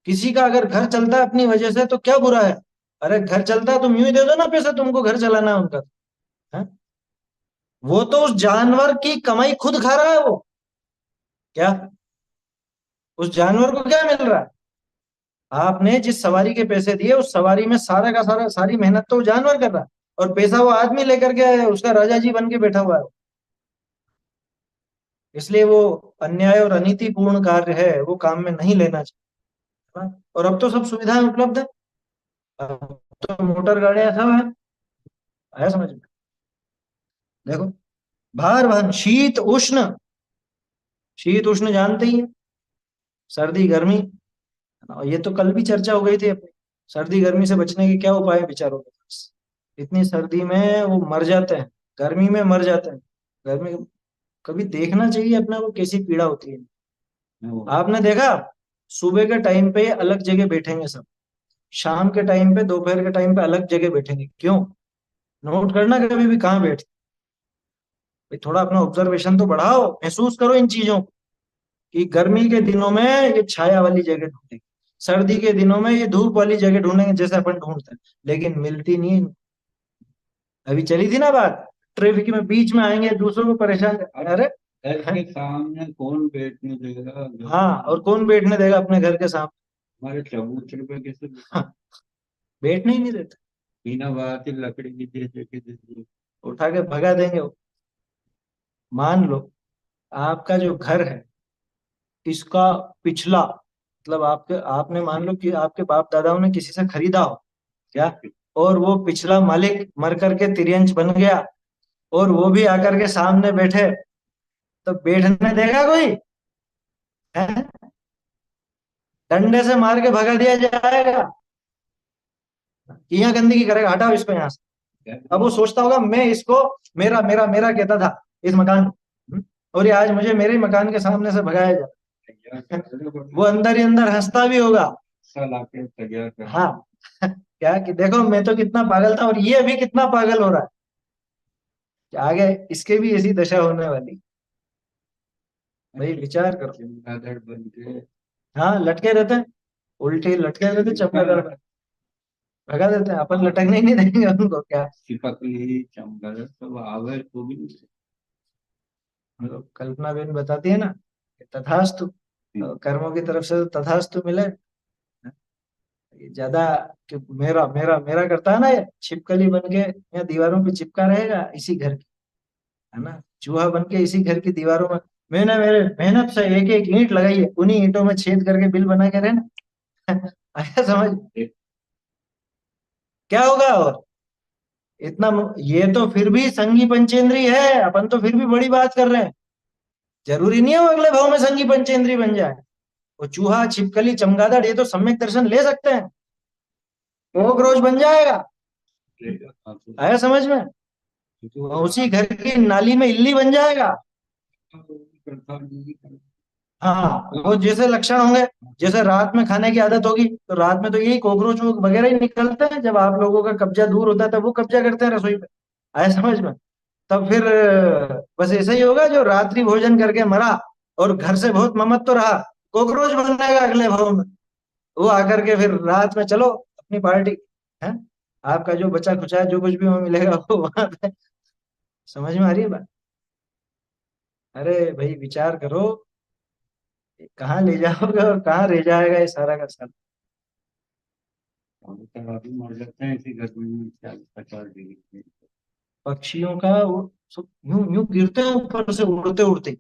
किसी का अगर घर चलता है अपनी वजह से तो क्या बुरा है? अरे, घर चलता है तुम यूं ही दे दो ना पैसा, तुमको घर चलाना है उनका, है? वो तो उस जानवर की कमाई खुद खा रहा है वो। क्या उस जानवर को क्या मिल रहा है? आपने जिस सवारी के पैसे दिए, उस सवारी में सारा का सारा, सारी मेहनत तो वो जानवर कर रहा है, और पैसा वो आदमी लेकर के उसका राजा जी बन के बैठा हुआ है। इसलिए वो अन्याय और अनीतिपूर्ण कार्य है, वो काम में नहीं लेना चाहिए, है ना? और अब तो सब सुविधाएं उपलब्ध है, अब तो मोटर गाड़ियां सब है समझ में? देखो, भार वहन, शीत उष्ण, शीत उष्ण जानते ही हैं, सर्दी गर्मी। और ये तो कल भी चर्चा हो गई थी अपनी, सर्दी गर्मी से बचने के क्या उपाय है विचारों के पास। इतनी सर्दी में वो मर जाते हैं, गर्मी में मर जाते हैं। गर्मी, कभी देखना चाहिए अपना को कैसी पीड़ा होती है। वो आपने देखा, सुबह के टाइम पे अलग जगह बैठेंगे सब, शाम के टाइम पे दोपहर के टाइम पे अलग जगह बैठेंगे, क्यों? नोट करना कभी भी कहाँ बैठ, भाई थोड़ा अपना ऑब्जर्वेशन तो बढ़ाओ, महसूस करो इन चीजों को, कि गर्मी के दिनों में ये छाया वाली जगह ढूंढेंगे, सर्दी के दिनों में ये धूप वाली जगह ढूंढेंगे जैसे अपन ढूंढते हैं, लेकिन मिलती नहीं। अभी चली थी ना बात, ट्रैफिक में बीच में आएंगे दूसरों को परेशान अब अरे घर हैं? के सामने कौन बैठने देगा जो हाँ, और कौन बैठने देगा अपने घर के सामने? हमारे चबूतरे पे कैसे हाँ, बैठने ही नहीं देते, बिना बात ही लकड़ी की दे दी। उठा के भगा देंगे वो। मान लो आपका जो घर है, इसका पिछला, मतलब आपके, आपने मान लो कि आपके बाप दादाओं ने किसी से खरीदा हो क्या, और वो पिछला मालिक मर करके तिरंज बन गया, और वो भी आकर के सामने बैठे, तो बैठने देगा कोई? हैं? डंडे से मार के भगा दिया जाएगा कि यहाँ गंदगी करेगा, हटाओ इसको यहाँ से। अब वो सोचता होगा मैं इसको, मेरा मेरा मेरा कहता था इस मकान को, और ये आज मुझे मेरे ही मकान के सामने से भगाया जाए। वो अंदर ही अंदर हंसता भी होगा। लाके तैयार कर। हाँ। क्या कि देखो मैं तो कितना पागल था, और ये भी कितना पागल हो रहा है, कि आगे इसके भी ऐसी दशा होने वाली। भाई विचार करो। चमगादड़ बन के हाँ, लटके रहते हैं, उल्टे लटके रहते, चमगादड़ में भगा देते हैं, अपन लटकने ही नहीं देंगे उनको क्या। चिपकली चमगादड़ सब आवे तो भी नहीं। मतलब कल्पना बेन बताती है ना कि तथास्तु, तो कर्मों की तरफ से तो तथास्तु मिले। ये ज्यादा कि मेरा मेरा मेरा करता है ना, ये छिपकली बन के या दीवारों पे चिपका रहेगा इसी घर की, है ना, चूहा बन के इसी घर की दीवारों में। मैंने मेरे मेहनत से एक एक ईंट लगाई है, उन्हीं ईंटों में छेद करके बिल बना के रहना। आया समझ? क्या होगा? और इतना, ये तो फिर भी संगी पंचेंद्री है, अपन तो फिर भी बड़ी बात कर रहे हैं। जरूरी नहीं है वो अगले भाव में संगी पंचेंद्री बन जाए। वो चूहा छिपकली चमगादड़ ये तो सम्यक दर्शन ले सकते हैं, वो रोज बन जाएगा। आया समझ में? और उसी घर की नाली में इल्ली बन जाएगा। हाँ, वो जैसे लक्षण होंगे, जैसे रात में खाने की आदत होगी, तो रात में तो यही कॉकरोच वगैरह ही निकलते हैं, जब आप लोगों का कब्जा दूर होता है तब वो कब्जा करते हैं रसोई पे। आया समझ में? तब फिर बस ऐसा ही होगा, जो रात्रि भोजन करके मरा और घर से बहुत ममत तो रहा, कॉकरोच बनेगा अगले भाव में। वो आकर के फिर रात में चलो अपनी पार्टी है, आपका जो बचा खुचा जो कुछ भी वहां मिलेगा वो वहां पे। समझ में आ रही है बात? अरे भाई विचार करो, कहाँ ले जाओगे और कहाँ रह जाएगा ये सारा का सारा। अभी मर जाते हैं इसी गर्मी में 40-50 डिग्री। पक्षियों का वो सब यूं यूं गिरते हैं ऊपर से उड़ते उड़ते,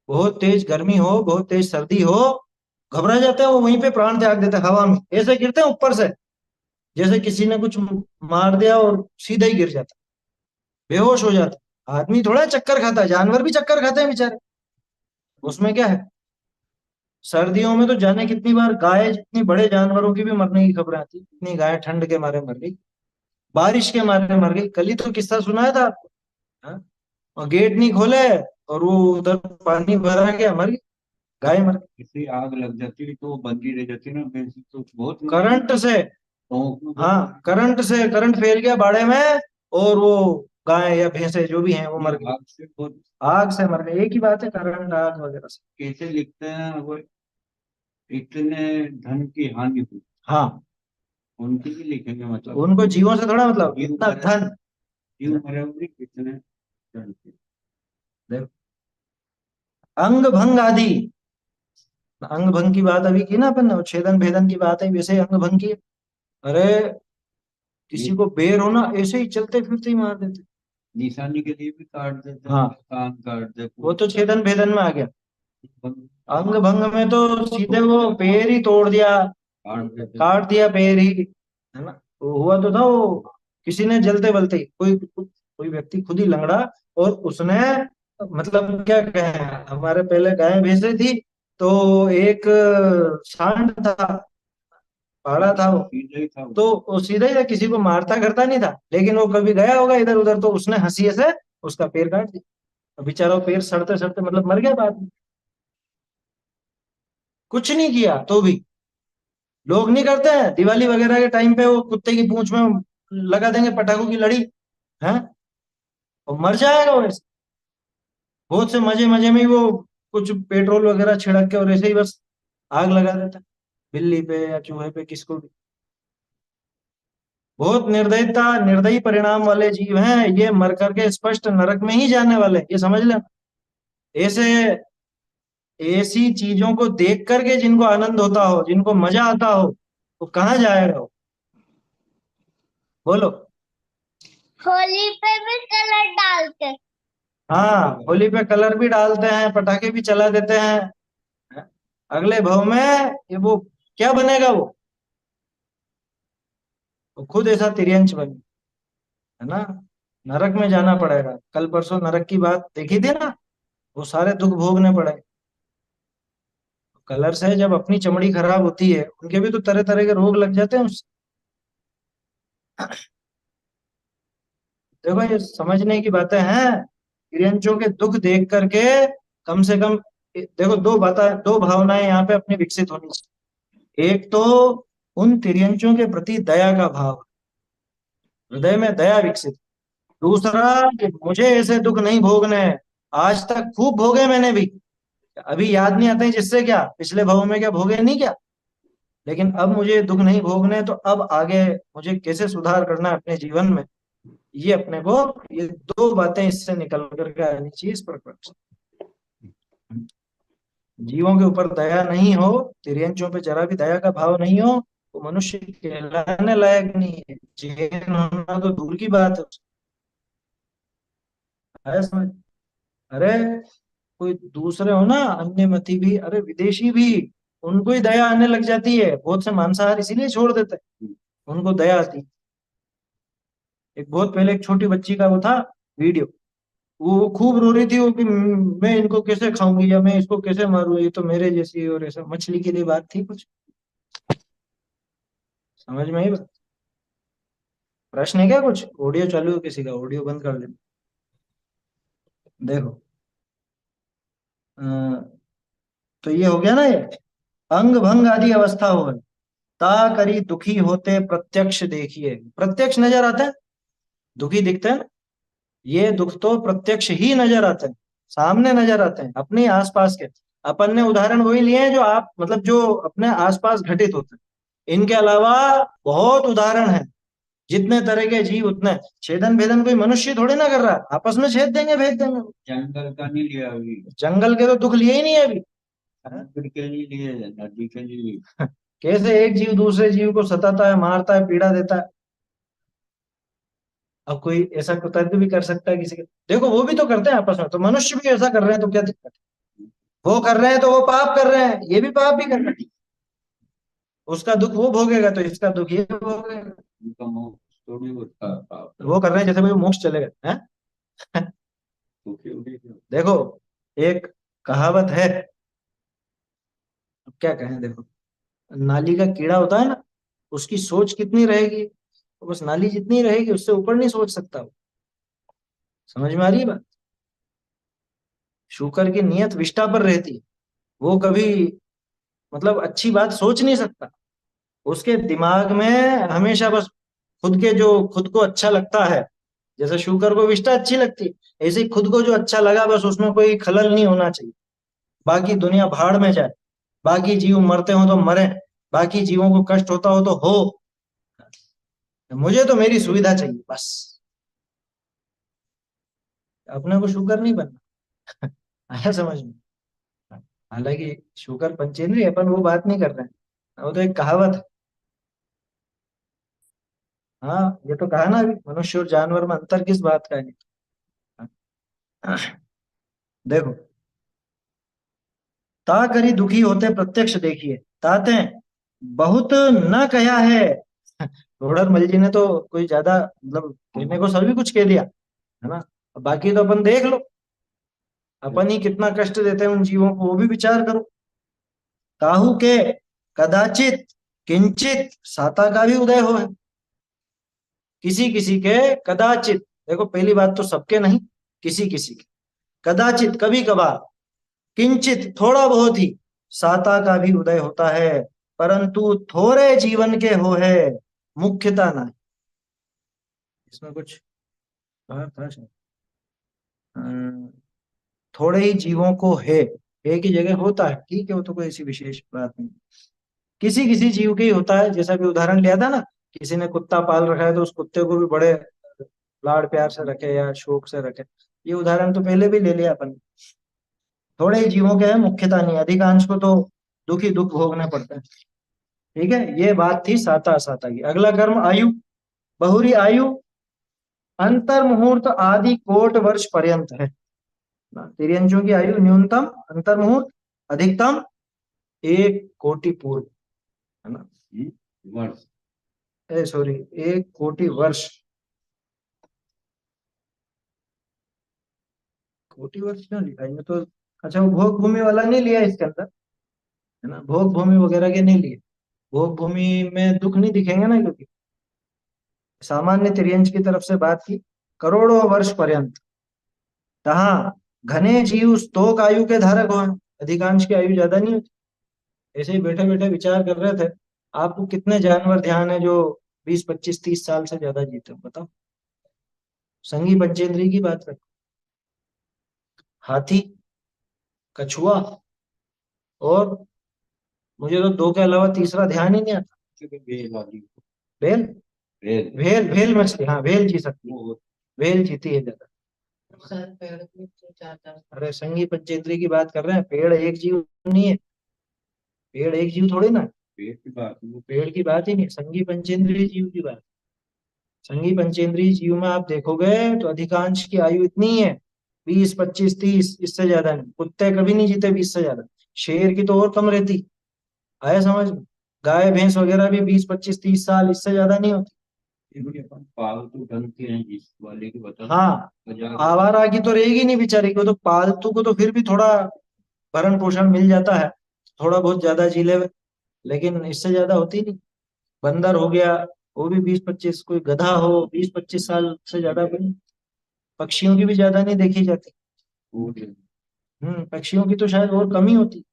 बहुत तेज गर्मी हो बहुत तेज सर्दी हो, घबरा जाते हैं वो, वहीं पे प्राण त्याग देते हैं हवा में, ऐसे गिरते हैं ऊपर से, जैसे किसी ने कुछ मार दिया और सीधा ही गिर जाता, बेहोश हो जाता। आदमी थोड़ा चक्कर खाता है, जानवर भी चक्कर खाते हैं बेचारे, उसमें क्या है। सर्दियों में तो जाने कितनी बार गाय जितनी बड़े जानवरों की भी मरने की खबरें आती, इतनी गाय ठंड के मारे मर गई, बारिश के मारे मर गई। कल ही तो किस्सा सुनाया था आपको, हाँ? और गेट नहीं खोले और वो उधर पानी भरा गया, मर गई, गाय मर गई। किसी आग लग जाती तो वो बंदी रह जाती ना भैंस तो बहुत करंट से, हाँ, बहुत करंट फैल गया बाड़े में, और वो गाय या भैंसे जो भी हैं वो मर गई, आग से बहुत। आग से मर गई। एक ही बात है, करंट आग वगैरह से। कैसे लिखते हैं वो इतने धन की हानि हुई हाँ, उनकी भी लिखेंगे मतलब उनको जीवों से थोड़ा मतलब, जीव इतना मरे धन। जीव मरे हुए कितने धन के। देखो, अंग भंग आदि, अंग भंग की बात अभी की ना अपन ने, छेदन भेदन की बात है, वैसे ही अंग भंग की है। अरे किसी को बेर हो ना, ऐसे ही चलते फिरते ही मार देते। निशानी के लिए भी काट देते हैं हाँ, कान काट दे वो पूरा तो छेदन भेदन में आ गया। काट अंग भंग में तो सीधे वो पैर ही तोड़ दिया, देते हैं। काट दिया पैर ही, है ना। वो हुआ तो था वो, किसी ने जलते बलते ही, कोई कोई व्यक्ति खुद ही लंगड़ा और उसने, मतलब क्या कहें, हमारे पहले गाय भैंसे थी, तो एक सांड था, पाड़ा था वो। सीधा ही था वो। तो वो सीधा ही था, किसी को मारता करता नहीं था, लेकिन वो कभी गया होगा इधर उधर, तो उसने हंसी से उसका पैर काट दिया। तो बेचारा वो पैर सड़ते सड़ते मतलब मर गया बाद में। कुछ नहीं किया तो भी। लोग नहीं करते हैं दिवाली वगैरह के टाइम पे, वो कुत्ते की पूंछ में लगा देंगे पटाखों की लड़ी, है, और मर जाएगा वो ऐसे। बहुत से मजे मजे में ही वो कुछ पेट्रोल वगैरह छिड़क के और ऐसे ही बस आग लगा देता है, बिल्ली पे या चूहे पे, किसको भी। बहुत निर्दयता, निर्दयी परिणाम वाले जीव हैं ये, मर करके स्पष्ट नरक में ही जाने वाले, ये समझ लें। ऐसे, ऐसी चीजों को देख करके जिनको आनंद होता हो, जिनको मजा आता हो, वो कहाँ जाएगा वो, बोलो। होली पे भी कलर डालते। हाँ, होली पे कलर भी डालते हैं, पटाखे भी चला देते हैं। अगले भाव में ये वो क्या बनेगा वो खुद ऐसा तिर्यंच बने, है ना। नरक में जाना पड़ेगा। कल परसों नरक की बात देखी थी ना, वो सारे दुख भोगने पड़े। कलर से जब अपनी चमड़ी खराब होती है, उनके भी तो तरह तरह के रोग लग जाते हैं उससे। देखो ये समझने की बातें हैं। तिर्यंचों के दुख देख करके कम से कम देखो, दो भावनाएं यहाँ पे अपनी विकसित होनी चाहिए। एक तो उन तिर्यंचों के प्रति दया का भाव, हृदय में दया विकसित। दूसरा कि मुझे ऐसे दुख नहीं भोगने हैं, आज तक खूब भोगे मैंने भी, अभी याद नहीं आते हैं, जिससे क्या पिछले भाव में क्या भोगे नहीं क्या, लेकिन अब मुझे दुख नहीं भोगने, तो अब आगे मुझे कैसे सुधार करना है अपने जीवन में, ये अपने को, ये दो बातें इससे निकल करके आनी चाहिए इस प्रकार से। जीवों के ऊपर दया नहीं हो, तिर्यंचों पे जरा भी दया का भाव नहीं हो, तो मनुष्य कहलाने लायक नहीं है। जैन होना तो दूर की बात है समझ। अरे कोई दूसरे हो ना, अन्य मती भी, अरे विदेशी भी, उनको ही दया आने लग जाती है। बहुत से मांसाहार इसीलिए छोड़ देते हैं, उनको दया आती। एक बहुत पहले एक छोटी बच्ची का वो था वीडियो, वो खूब रो रही थी वो कि मैं इनको कैसे खाऊंगी या मैं इसको कैसे मारूं, ये तो मेरे जैसी है", और ऐसा मछली के लिए बात थी कुछ, समझ में आई बात। प्रश्न है क्या कुछ? ऑडियो चालू है किसी का? ऑडियो बंद कर दे। देखो, अ, तो ये हो गया ना, ये अंग भंग आदि अवस्था हो गई। ता करी दुखी होते प्रत्यक्ष देखिए, प्रत्यक्ष नजर आता है, दुखी दिखते हैं ना, ये दुख तो प्रत्यक्ष ही नजर आते हैं, सामने नजर आते हैं अपने आसपास के। अपन ने उदाहरण वही लिए हैं जो आप, मतलब जो अपने आसपास घटित होते हैं। इनके अलावा बहुत उदाहरण हैं, जितने तरह के जीव उतने। छेदन भेदन कोई मनुष्य थोड़ी ना कर रहा है, आपस में छेद देंगे भेद देंगे। जंगल का नहीं लिया अभी, जंगल के तो दुख लिए ही नहीं है अभी। समुद्र के नहीं लिए, नदी के नहीं लिए। कैसे एक जीव दूसरे जीव को सताता है, मारता है, पीड़ा देता है। अब कोई ऐसा कृतज्ञ भी कर सकता है किसी के? देखो वो भी तो करते हैं आपस में, तो मनुष्य भी ऐसा कर रहे हैं, तो क्या दिक्कत है? वो कर रहे हैं तो वो पाप कर रहे हैं, ये भी पाप भी कर रहे हैं। उसका दुख वो भोगेगा तो इसका दुख ये भोगेगा। उनका मोक्ष थोड़ी होता है पाप। वो कर रहे हैं जैसे कोई मोक्ष चले गए हैं। दुखी होगी क्यों? देखो, एक कहावत है, अब क्या कहें, देखो, नाली का कीड़ा होता है ना, उसकी सोच कितनी रहेगी, तो बस नाली जितनी रहेगी उससे ऊपर नहीं सोच सकता वो। समझ में आ रही है बात? शुकर की नियत विष्ठा पर रहती है, वो कभी मतलब अच्छी बात सोच नहीं सकता। उसके दिमाग में हमेशा बस खुद को अच्छा लगता है। जैसे शुकर को विष्ठा अच्छी लगती है, ऐसे ही खुद को जो अच्छा लगा बस उसमें कोई खलल नहीं होना चाहिए। बाकी दुनिया भाड़ में जाए, बाकी जीव मरते हो तो मरे, बाकी जीवों को कष्ट होता हो तो हो, मुझे तो मेरी सुविधा चाहिए बस। अपने को शुगर नहीं बनना। आया समझ में? हालांकि शुगर पंचेंद्रिय, अपन वो बात नहीं कर रहे हैं, वो तो एक कहावत है। हाँ, ये तो कहा ना अभी, मनुष्य और जानवर में अंतर किस बात का है। देखो, ता करी दुखी होते प्रत्यक्ष देखिए, ताते बहुत न कहा है। रोडर मल जी ने तो कोई ज्यादा मतलब कहने को सभी कुछ कह दिया, है ना। अब बाकी तो अपन देख लो, अपन ही कितना कष्ट देते हैं उन जीवों को, वो भी विचार करो। काहू के कदाचित किंचित साता का भी उदय हो है, किसी किसी के कदाचित, देखो पहली बात तो सबके नहीं, किसी किसी के, कदाचित कभी कभार, किंचित थोड़ा बहुत ही, साता का भी उदय होता है, परंतु थोड़े जीवन के हो है, मुख्यता नहीं। इसमें कुछ बात था शायद। थोड़े ही जीवों को है, एक ही जगह होता है, ठीक है, वो तो कोई ऐसी विशेष बात नहीं, किसी किसी जीव के ही होता है। जैसा भी उदाहरण लिया था ना, किसी ने कुत्ता पाल रखा है तो उस कुत्ते को भी बड़े लाड़ प्यार से रखे या शौक से रखे, ये उदाहरण तो पहले भी ले लिया अपन। थोड़े ही जीवों के हैं, मुख्यता नहीं, अधिकांश को तो दुख ही दुख भोगने पड़ते हैं। ठीक है, ये बात थी साता असाता की। अगला कर्म आयु, बहुरी आयु अंतर मुहूर्त आदि कोट वर्ष पर्यंत है। तिर्यंचों की आयु न्यूनतम अंतर मुहूर्त, अधिकतम 1 कोटि पूर्व, है ना, वर्ष। सॉरी 1 कोटि वर्ष, कोटि वर्ष क्यों लिखा है तो? अच्छा, वो भोग भूमि वाला नहीं लिया इसके अंदर, है ना, भोग भूमि वगैरह के नहीं लिए। भोग भूमि में दुख नहीं दिखेंगे ना, क्योंकि सामान्य तिर्यंच की तरफ से बात की, करोड़ों वर्ष पर्यंत। कहा घने जीव स्तोक आयु के धारक हो, अधिकांश की आयु ज्यादा नहीं होती। ऐसे ही बैठे बैठे विचार कर रहे थे, आपको कितने जानवर ध्यान है जो 20 25 30 साल से ज्यादा जीते हो, बताओ। संगी पंचेंद्रिय की बात कर, हाथी, कछुआ, और मुझे तो 2 के अलावा तीसरा ध्यान ही नहीं आता। बेल वाली। भेल, बेल। भेल, भेल मछली, हाँ भेल जी सकती है, भेल जीती है ज्यादा। अरे संगी पंचेंद्रिय की बात कर रहे हैं, पेड़ एक जीव नहीं है, पेड़ एक जीव थोड़ी ना, पेड़ की बात, पेड़ की बात ही नहीं, संगी पंचेंद्रिय जीव की बात। संगी पंचेंद्रिय जीव में आप देखोगे तो अधिकांश की आयु इतनी ही है, 20 25 30, इससे ज्यादा नहीं। कुत्ते कभी नहीं जीते 20 से ज्यादा, शेर की तो और कम रहती, आया समझ में। गाय भैंस वगैरह भी 20 25 30 साल, इससे ज्यादा नहीं होती। पालतू ढंग के हैं जिस वाले की बता। हाँ, बाजार आवारा की तो रहेगी नहीं बेचारी को, तो पालतू को तो फिर भी थोड़ा भरण पोषण मिल जाता है, थोड़ा बहुत ज्यादा जी ले, लेकिन इससे ज्यादा होती नहीं। बंदर हो गया, वो भी 20 25, कोई गधा हो 20 25 साल से ज्यादा बनी। पक्षियों की भी ज्यादा नहीं देखी जाती। पक्षियों की तो शायद और कम ही होती,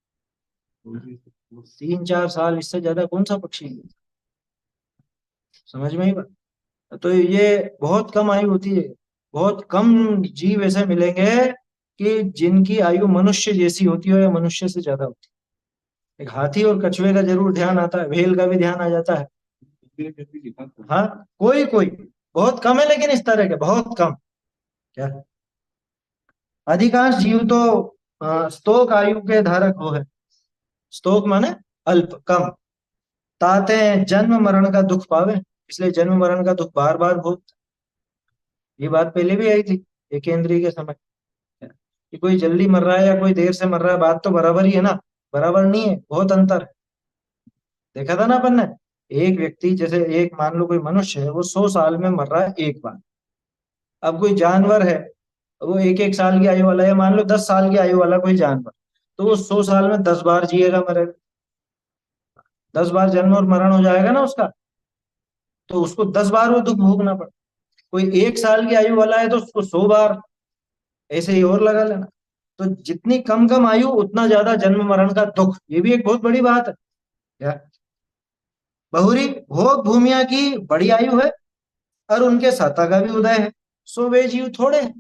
3 4 साल, इससे ज्यादा कौन सा पक्षी है? समझ में ही बात। तो ये बहुत कम आयु होती है, बहुत कम जीव ऐसे मिलेंगे कि जिनकी आयु मनुष्य जैसी होती हो या मनुष्य से ज्यादा होती है। एक हाथी और कछुए का जरूर ध्यान आता है, भेल का भी ध्यान आ जाता है। हाँ, कोई कोई बहुत कम है, लेकिन इस तरह के बहुत कम। क्या अधिकांश जीव तो स्तोक आयु के धारक हो है। स्तोक माने अल्प, कम। ताते जन्म मरण का दुख पावे, इसलिए जन्म मरण का दुख बार बार भोग। ये बात पहले भी आई थी एक इंद्रिय के समय, कि कोई जल्दी मर रहा है या कोई देर से मर रहा है, बात तो बराबर ही है ना? बराबर नहीं है, बहुत अंतर है। देखा था ना अपन ने, एक व्यक्ति जैसे, एक मान लो कोई मनुष्य है, वो 100 साल में मर रहा है एक बार। अब कोई जानवर है, वो 1 1 साल की आयु वाला है, मान लो 10 साल की आयु वाला कोई जानवर, तो वो 100 साल में 10 बार जिएगा, मरेगा। 10 बार जन्म और मरण हो जाएगा ना उसका, तो उसको 10 बार वो दुख भोगना पड़े। कोई 1 साल की आयु वाला है तो उसको 100 बार, ऐसे ही और लगा लेना। तो जितनी कम कम आयु, उतना ज्यादा जन्म मरण का दुख, ये भी एक बहुत बड़ी बात है। क्या बहुरी भोग भूमिया की बड़ी आयु है, और उनके साता का भी उदय है, सो वे जीव थोड़े हैं।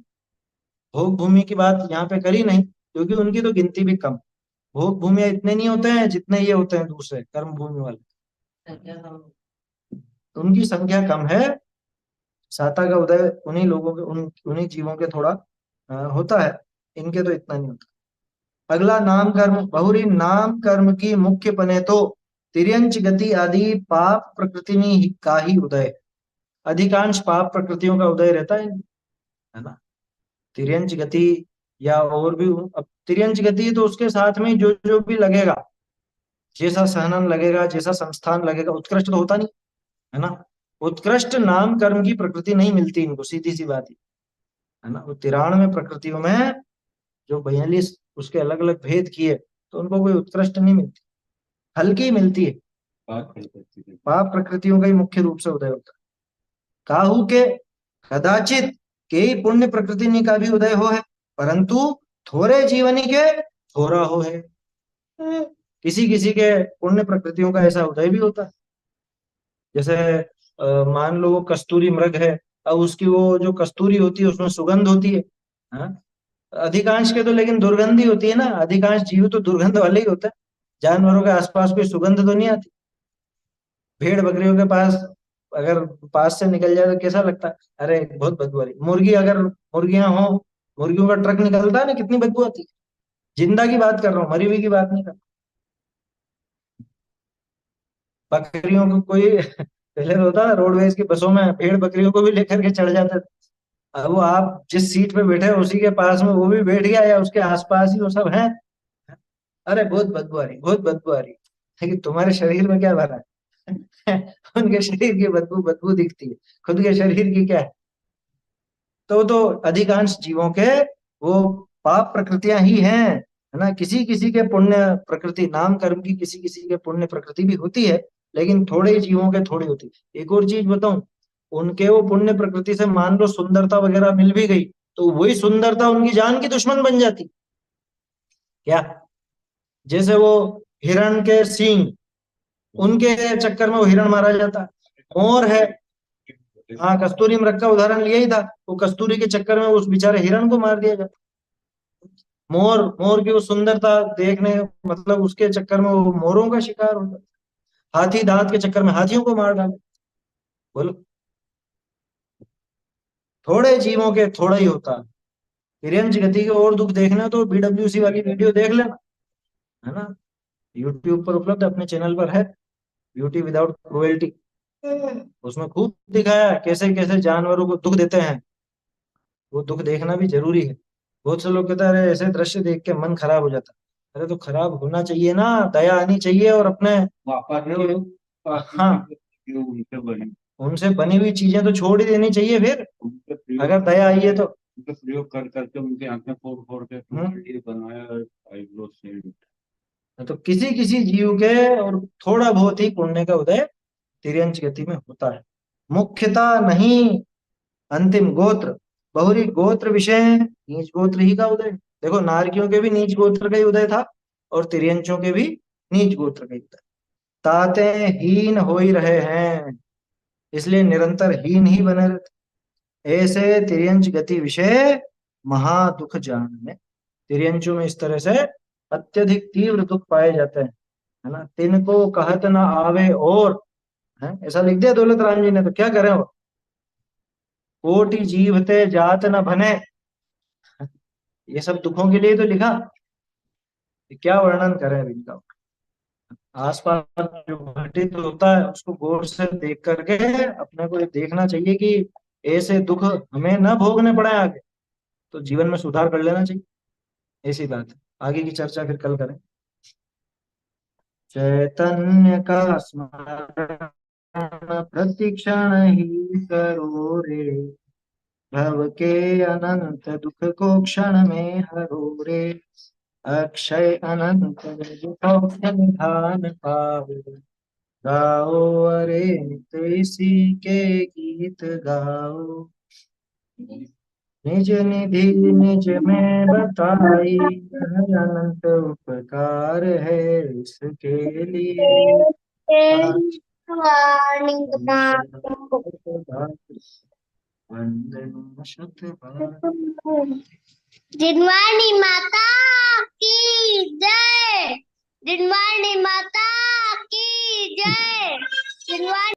भोग भूमि की बात यहाँ पे करी नहीं, क्योंकि उनकी तो गिनती भी कम। भोग भूमिया इतने नहीं होते हैं जितने ये होते हैं दूसरे कर्म भूमि वाले, तो उनकी संख्या कम है। साता का उदय उन्हीं लोगों के, उन्हीं जीवों के थोड़ा होता है, इनके तो इतना नहीं होता। अगला नाम कर्म, बहुरी नाम कर्म की मुख्य पने तो तिर्यंच गति आदि पाप प्रकृति में का ही उदय, अधिकांश पाप प्रकृतियों का उदय रहता है ना। तिर्यंच गति या और भी, अब तिर्यंच गति तो उसके साथ में जो जो भी लगेगा, जैसा सहनन लगेगा, जैसा संस्थान लगेगा, उत्कृष्ट तो होता नहीं, है ना। उत्कृष्ट नाम कर्म की प्रकृति नहीं मिलती इनको, सीधी सी बात है। है ना। वो 93 प्रकृतियों में जो 42 उसके अलग अलग भेद किए, तो उनको कोई उत्कृष्ट नहीं मिलती, हल्की मिलती है। पाप प्रकृतियों का ही मुख्य रूप से उदय होता है। काहू के कदाचित के ही पुण्य प्रकृति का भी उदय हो है, परंतु थोड़े जीवनी के थोड़ा हो है। किसी किसी के पुण्य प्रकृतियों का ऐसा उदय भी होता है। जैसे मान लो वो कस्तूरी मृग है, अब उसकी वो जो कस्तूरी होती है उसमें सुगंध होती है। हाँ? अधिकांश के तो लेकिन दुर्गंध ही होती है ना, अधिकांश जीव तो दुर्गंध वाले ही होता है। जानवरों के आसपास कोई सुगंध तो नहीं आती। भेड़ बकरियों के पास अगर पास से निकल जाए तो कैसा लगता है, अरे बहुत बदबू आ रही। मुर्गी, अगर मुर्गियां हो, मुर्गियों का ट्रक निकलता है ना, कितनी बदबू आती है। जिंदा की बात कर रहा हूँ, मरी हुई की बात नहीं कर रहा। बकरियों को कोई पहले तो होता ना, रोडवेज की बसों में भेड़ बकरियों को भी लेकर के चढ़ जाते थे। अब वो आप जिस सीट पे बैठे हैं उसी के पास में वो भी बैठ गया या उसके आसपास ही वो सब है। अरे बहुत बदबू आ रही, बहुत बदबू आ रही। लेकिन तुम्हारे शरीर में क्या भरा है? उनके शरीर की बदबू बदबू दिखती है, खुद के शरीर की क्या है। तो अधिकांश जीवों के वो पाप प्रकृतियां ही हैं, है ना। किसी किसी के पुण्य प्रकृति, नाम कर्म की किसी किसी के पुण्य प्रकृति भी होती है, लेकिन थोड़े जीवों के थोड़ी होती है। एक और चीज बताऊं, उनके वो पुण्य प्रकृति से मान लो सुंदरता वगैरह मिल भी गई, तो वही सुंदरता उनकी जान की दुश्मन बन जाती। क्या? जैसे वो हिरण के सींग, उनके चक्कर में वो हिरण मारा जाता है। मोर है, हाँ कस्तूरी मृग का उदाहरण लिया ही था, वो कस्तूरी के चक्कर में उस बेचारे हिरण को मार दिया जाता। मोर, मोर की वो सुंदरता देखने, मतलब उसके चक्कर में वो मोरों का शिकार होता। हाथी दांत के चक्कर में हाथियों को मार डाले। बोलो, थोड़े जीवों के थोड़ा ही होता है। तिर्यंच गति के और दुख देखना है तो BWC वाली वीडियो देख लेना, है ना। यूट्यूब पर उपलब्ध, अपने चैनल पर है, ब्यूटी विदाउट क्रुएल्टी। उसमें खूब दिखाया है कैसे कैसे जानवरों को दुख देते हैं। वो दुख देखना भी जरूरी है। बहुत से लोग कहते हैं अरे ऐसे दृश्य देख के मन खराब हो जाता है। अरे तो खराब होना चाहिए ना, दया आनी चाहिए। और अपने हाँ, उनसे बनी उनसे बनी हुई चीजें तो छोड़ ही देनी चाहिए फिर, अगर दया आई है तो। उनका प्रयोग कर करके उनकी आंखें फोड़ फोड़ के ये बनाया आईब्रो शेड। तो किसी किसी जीव के और थोड़ा बहुत ही पुण्य का उदय तिर्यंच गति में होता है, मुख्यतः नहीं। अंतिम गोत्र, बहुरी गोत्र विषय, नीच गोत्र ही का उदय। देखो नारकियों के भी नीच गोत्र का ही उदय था, और तिर्यंचों के भी नीच गोत्र का ही उदय। ताते हीन हो ही रहे हैं, इसलिए निरंतर हीन ही बने रहते। ऐसे तिर्यंच गति विषय महादुख जानने। तिर्यंचों में इस तरह से अत्यधिक तीव्र दुख पाए जाते हैं, है ना। तिनको कहत न आवे और, है ऐसा लिख दिया दौलत राम जी ने, तो क्या करें वो। कोटि जीवते जात न भने, ये सब दुखों के लिए तो लिखा, क्या वर्णन करें अब इनका। आसपास जो घटित होता है उसको गौर से देख करके अपने को ये देखना चाहिए कि ऐसे दुख हमें न भोगने पड़े आगे, तो जीवन में सुधार कर लेना चाहिए। ऐसी बात है, आगे की चर्चा फिर कल करें। चैतन्य का स्मरण प्रतिक्षण ही करो रे, भव के अनंत दुख को क्षण में हरो रे, अक्षय अनंत निधान पावे, गाओ अरे नित इसी के गीत गाओ, निज निधि निज में बताई, यह अनंत उपकार है इसके लिए। वंदन शत बार। जिनवाणी माता की जय। जिनवाणी माता की जय। जिनवाणी